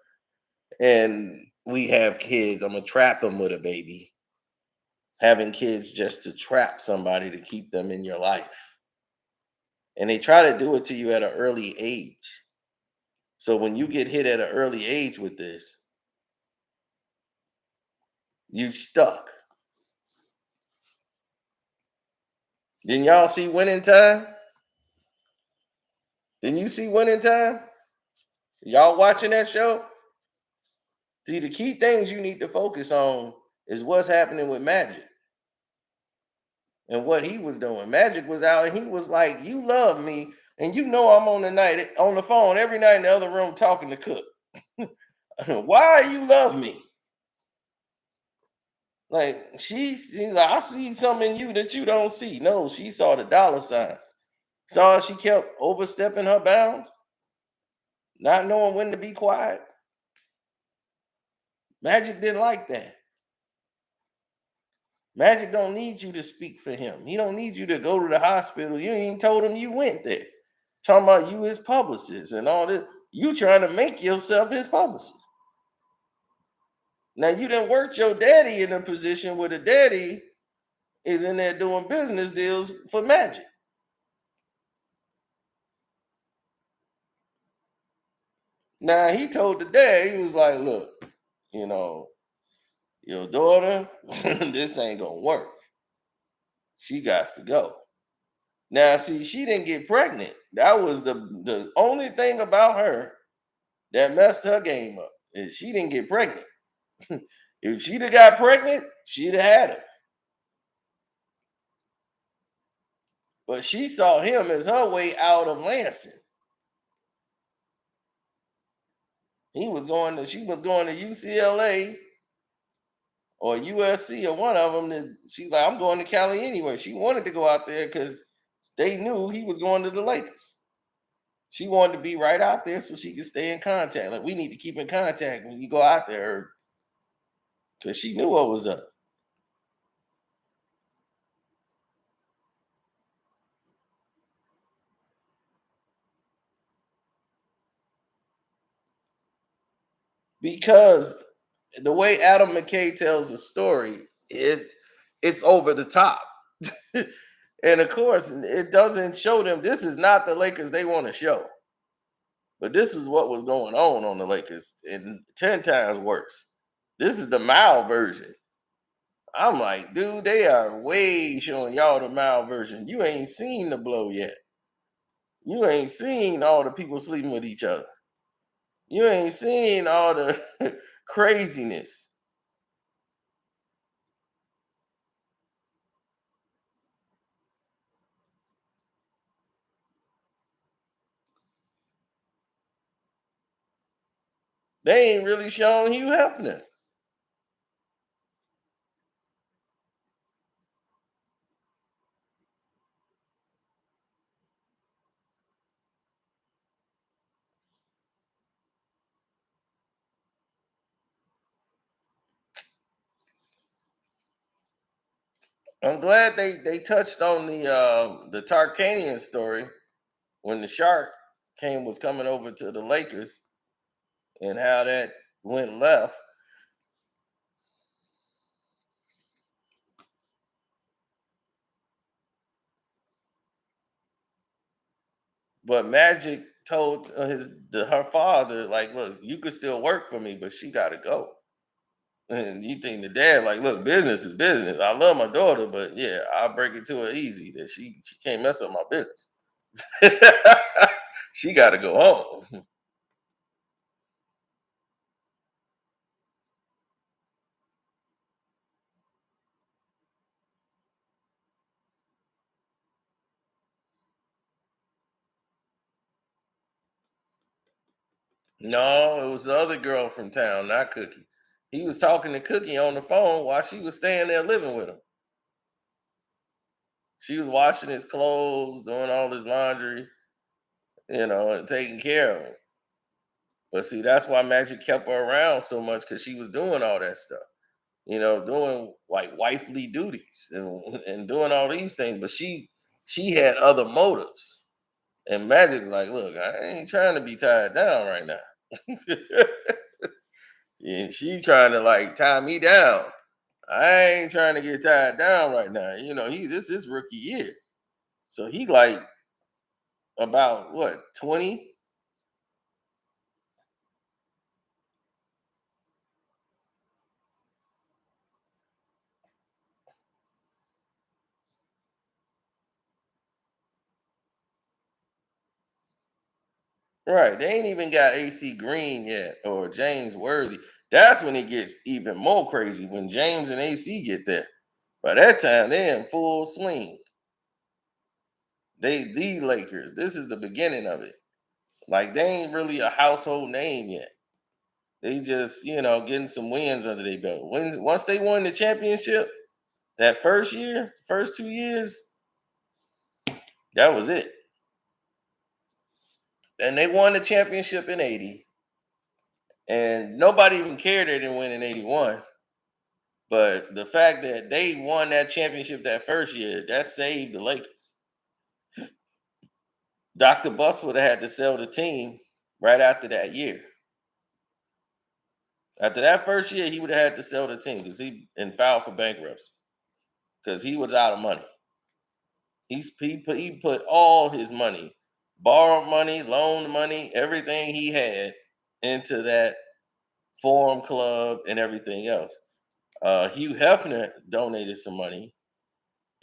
And we have kids. I'm gonna trap him with a baby. Having kids just to trap somebody to keep them in your life. And they try to do it to you at an early age. So when you get hit at an early age with this, you stuck. Didn't y'all see Winning Time? Didn't you see Winning Time? Y'all watching that show? See, the key things you need to focus on is what's happening with Magic and what he was doing. Magic was out and he was like, "You love me, and you know I'm on the phone every night in the other room talking to Cook. Why you love me?" Like she's like, "I see something in you that you don't see." No, she saw the dollar signs. Saw she kept overstepping her bounds, not knowing when to be quiet. Magic didn't like that. Magic don't need you to speak for him. He don't need you to go to the hospital. You ain't told him you went there. Talking about you his publicist and all this. You trying to make yourself his publicist. Now you done worked your daddy in a position where the daddy is in there doing business deals for Magic. Now he told the dad, he was like, "Look, you know, your daughter, this ain't gonna work. She got to go." Now, see, she didn't get pregnant. That was the only thing about her that messed her game up. Is she didn't get pregnant. If she'd have got pregnant, she'd have had him. But she saw him as her way out of Lansing. She was going to UCLA or USC or one of them. And she's like, "I'm going to Cali anyway." She wanted to go out there because they knew he was going to the Lakers. She wanted to be right out there so she could stay in contact. Like, we need to keep in contact when you go out there because she knew what was up. Because the way Adam McKay tells the story is it's over the top. And of course, it doesn't show them this is not the Lakers they want to show. But this is what was going on the Lakers, and 10 times worse. This is the mild version. I'm like, dude, they are way showing y'all the mild version. You ain't seen the blow yet. You ain't seen all the people sleeping with each other. You ain't seen all the craziness. They ain't really showing Hugh Hefner. I'm glad they touched on the Tarkanian story when the shark was coming over to the Lakers and how that went left. But Magic told her father, like, "Look, you could still work for me, but she got to go." And you think the dad, like, "Look, business is business. I love my daughter, but yeah, I'll break it to her easy that she can't mess up my business. She got to go home." No, it was the other girl from town, not Cookie. He was talking to Cookie on the phone while she was staying there living with him. She was washing his clothes, doing all his laundry, and taking care of him. But see, that's why Magic kept her around so much because she was doing all that stuff. Doing like wifely duties and doing all these things. But she had other motives. And Magic, like, look, I ain't trying to be tied down right now. And she trying to like tie me down. I ain't trying to get tied down right now. This is rookie year. So he like about what, 20? Right. They ain't even got AC Green yet or James Worthy. That's when it gets even more crazy when James and AC get there. By that time, they're in full swing. They the Lakers. This is the beginning of it. Like they ain't really a household name yet. They just, getting some wins under their belt. Once they won the championship, that first year, first 2 years, that was it. And they won the championship in 80. And nobody even cared they didn't win in 81. But the fact that they won that championship that first year, that saved the Lakers. Dr. Buss would have had to sell the team right after that year. After that first year, he would have had to sell the team because he filed for bankruptcy because he was out of money. He put all his money, borrowed money, loaned money, everything he had into that Forum Club and everything else. Hugh Hefner donated some money,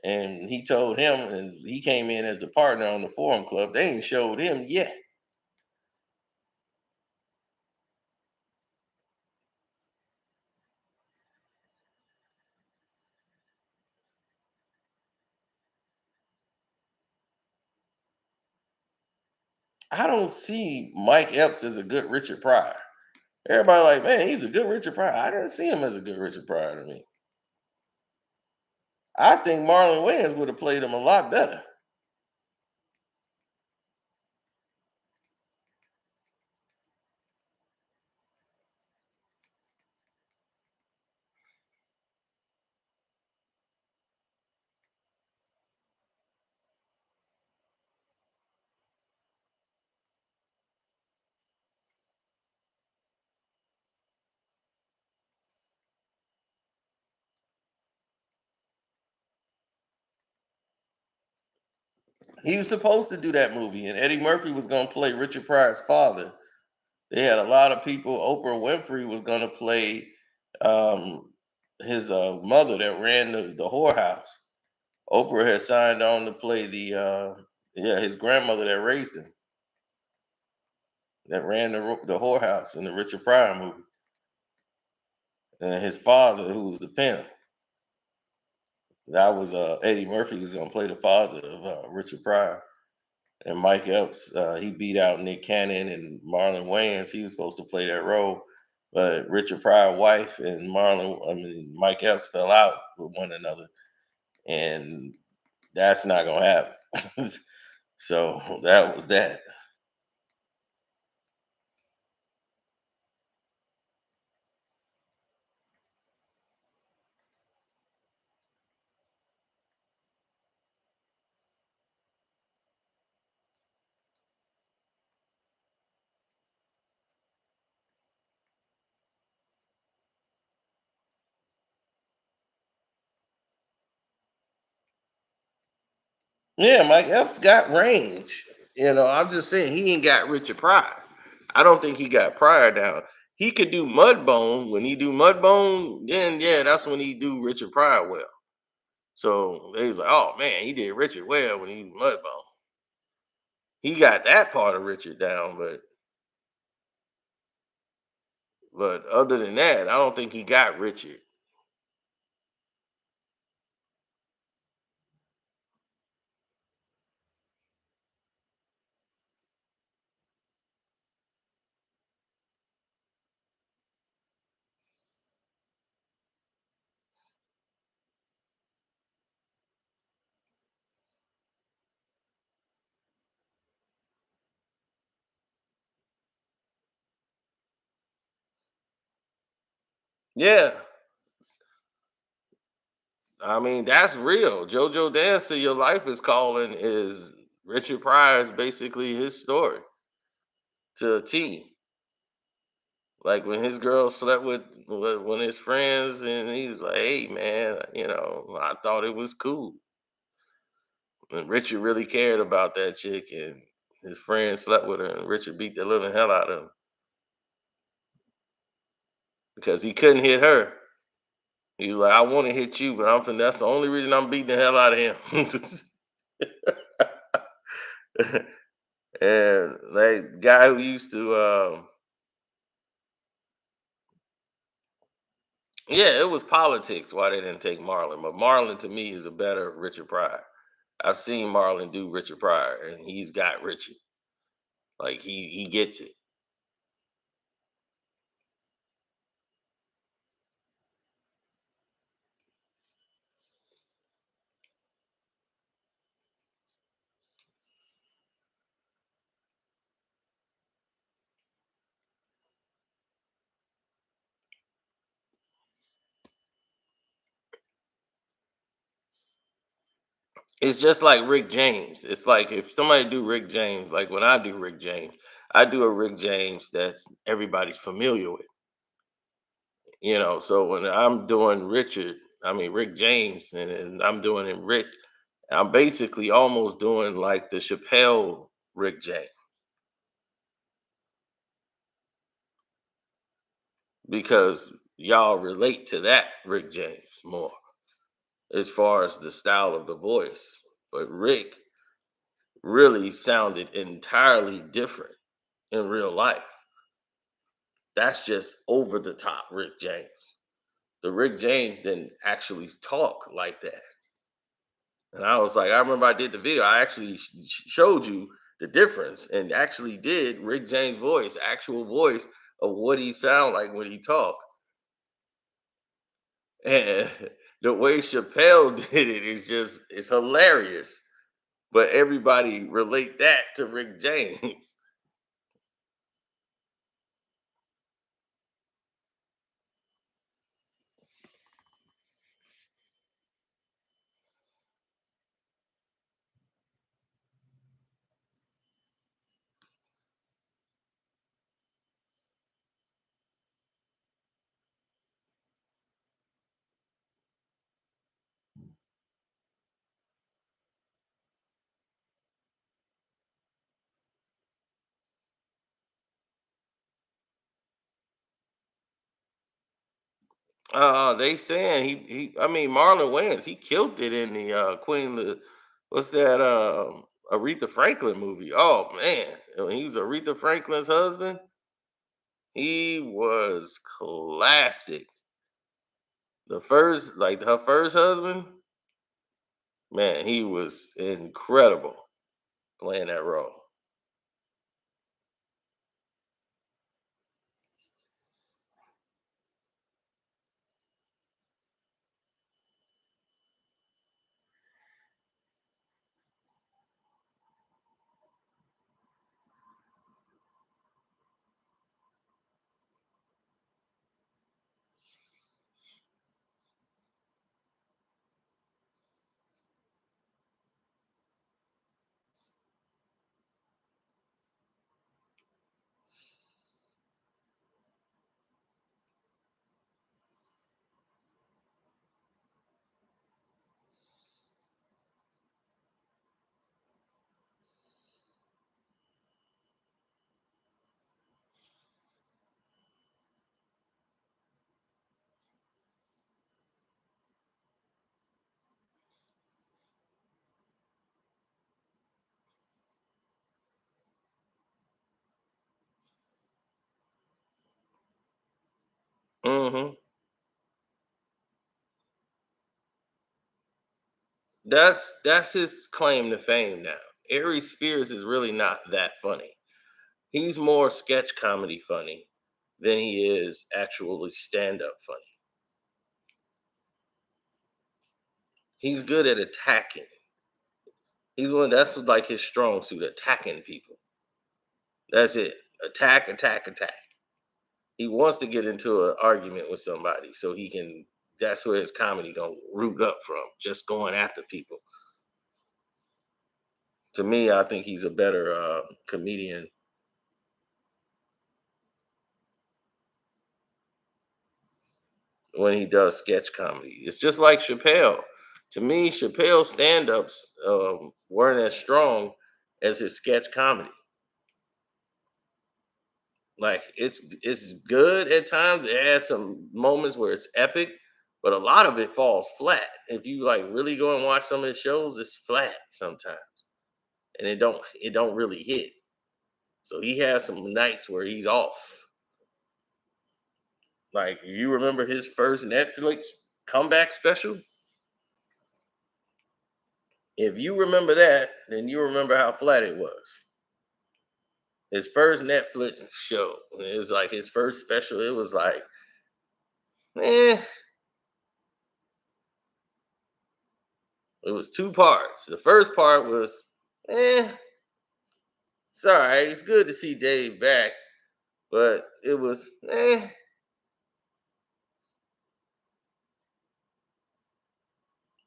and he told him, and he came in as a partner on the Forum Club. They ain't showed him yet. I don't see Mike Epps as a good Richard Pryor. Everybody like, man, he's a good Richard Pryor. I didn't see him as a good Richard Pryor to me. I think Marlon Wayans would have played him a lot better. He was supposed to do that movie, and Eddie Murphy was going to play Richard Pryor's father. They had a lot of people. Oprah Winfrey was going to play um, his mother that ran the whorehouse. Oprah had signed on to play his grandmother that raised him, that ran the whorehouse in the Richard Pryor movie, and his father, who was the pimp. That was Eddie Murphy was going to play the father of Richard Pryor. And Mike Epps, he beat out Nick Cannon and Marlon Wayans. He was supposed to play that role, but Richard Pryor's wife and Mike Epps fell out with one another, and that's not gonna happen. So that was that. Yeah, Mike Epps got range. I'm just saying he ain't got Richard Pryor. I don't think he got Pryor down. He could do Mudbone. When he do Mudbone, then yeah, that's when he do Richard Pryor well. So they was like, oh man, he did Richard well when he was Mudbone. He got that part of Richard down, but other than that, I don't think he got Richard. Yeah. I mean, that's real. JoJo Dancer, Your Life is Calling is Richard Pryor's basically his story to a T. Like when his girl slept with one of his friends, and he was like, "Hey, man, I thought it was cool." And Richard really cared about that chick, and his friend slept with her, and Richard beat the living hell out of him because he couldn't hit her. He was like, "I want to hit you, but that's the only reason I'm beating the hell out of him." And that guy who used to, yeah, it was politics why they didn't take Marlon. But Marlon to me is a better Richard Pryor. I've seen Marlon do Richard Pryor, and he's got Richard. Like he gets it. It's just like Rick James. It's like if somebody do Rick James, like when I do Rick James, I do a Rick James that's everybody's familiar with. So when I'm doing Rick James, and I'm doing it Rick, I'm basically almost doing like the Chappelle Rick James because y'all relate to that Rick James more as far as the style of the voice. But Rick really sounded entirely different in real life. That's just over the top Rick James. The Rick James didn't actually talk like that. And I was like, I remember I did the video. I actually showed you the difference and actually did Rick James' voice, actual voice of what he sound like when he talk. And the way Chappelle did it is it's hilarious. But everybody relate that to Rick James. They saying I mean Marlon Wayans, he killed it in the what's that Aretha Franklin movie. Oh man, when he was Aretha Franklin's husband. He was classic. The first, like her first husband, man, he was incredible playing that role. hmm that's his claim to fame now. Ari Spears is really not that funny. He's more sketch comedy funny than he is actually stand up funny. He's good at attacking. That's like his strong suit, attacking people. That's it. Attack, attack, attack. He wants to get into an argument with somebody so he can. That's where his comedy gonna root up from, just going after people. To me, I think he's a better comedian when he does sketch comedy. It's just like Chappelle. To me, Chappelle's stand-ups weren't as strong as his sketch comedy. Like it's good at times. It has some moments where it's epic, but a lot of it falls flat. If you like really go and watch some of his shows, it's flat sometimes, and it don't really hit. So he has some nights where he's off. Like you remember his first Netflix comeback special? If you remember that, then you remember how flat it was. His first Netflix show, it was like his first special. It was like, eh. It was two parts. The first part was, eh, it's all right. It's good to see Dave back, but it was, eh.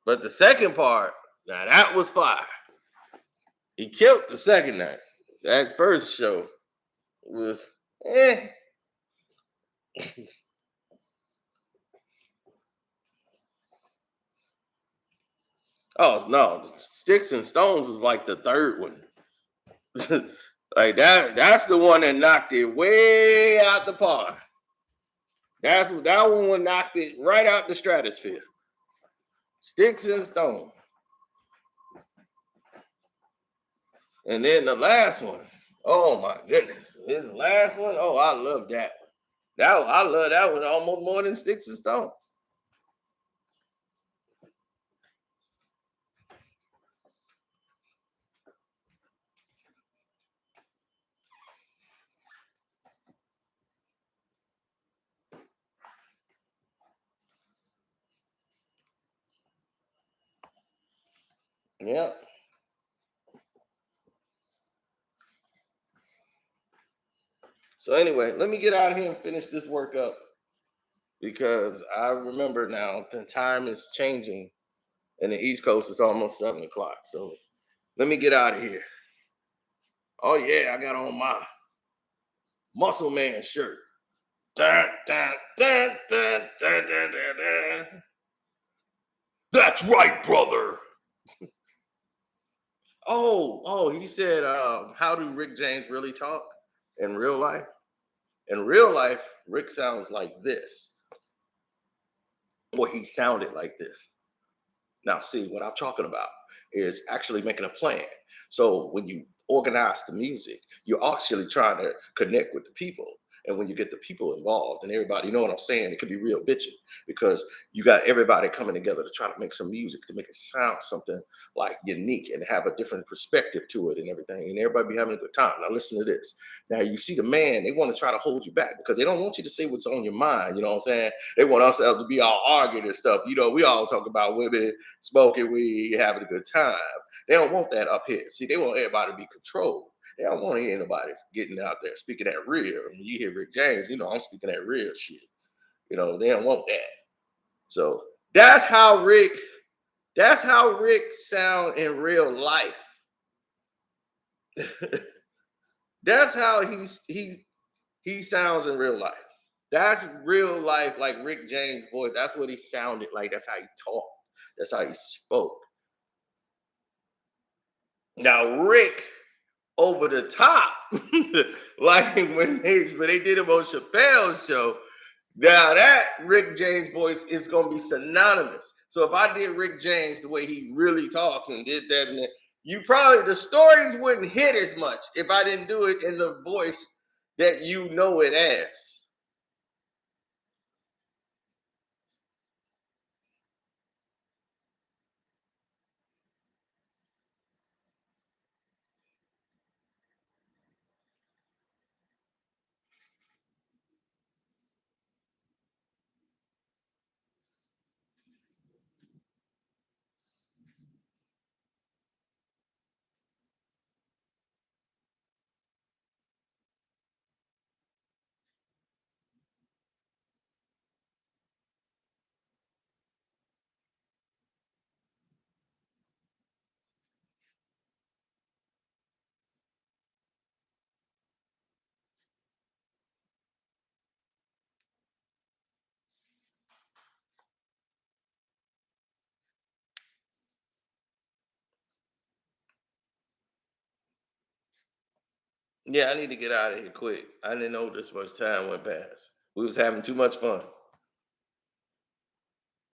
But the second part, now that was fire. He killed the second night. That first show was, eh. Oh no, Sticks and Stones was like the third one. Like that's the one that knocked it way out the park. That one knocked it right out the stratosphere. Sticks and Stones. And then the last one, oh my goodness, his last one, oh I love that. I love that one almost more than Sticks and Stones. Yeah. So anyway, let me get out of here and finish this work up because I remember now the time is changing and the East Coast is almost 7 o'clock. So let me get out of here. Oh yeah, I got on my Muscle Man shirt. Dun, dun, dun, dun, dun, dun, dun, dun. That's right, brother. Oh, he said, how do Rick James really talk in real life? In real life, Rick sounds like this. Or he sounded like this. Now, see, what I'm talking about is actually making a plan. So when you organize the music, you're actually trying to connect with the people. And when you get the people involved and everybody, you know what I'm saying? It could be real bitchy because you got everybody coming together to try to make some music to make it sound something like unique and have a different perspective to it and everything. And everybody be having a good time. Now listen to this. Now you see the man, they want to try to hold you back because they don't want you to say what's on your mind. You know what I'm saying? They want us to be all arguing and stuff. You know, we all talk about women smoking weed, having a good time. They don't want that up here. See, they want everybody to be controlled. They don't want to hear anybody getting out there speaking that real. When you hear Rick James, you know, I'm speaking that real shit. You know, they don't want that. So that's how Rick sound in real life. That's how he sounds in real life. That's real life, like Rick James' voice. That's what he sounded like. That's how he talked. That's how he spoke. Now, Rick over the top, like when they did him on Chappelle's show. Now that Rick James voice is gonna be synonymous. So if I did Rick James the way he really talks and did that, and that, you probably the stories wouldn't hit as much if I didn't do it in the voice that you know it as. Yeah, I need to get out of here quick. I didn't know this much time went past. We was having too much fun.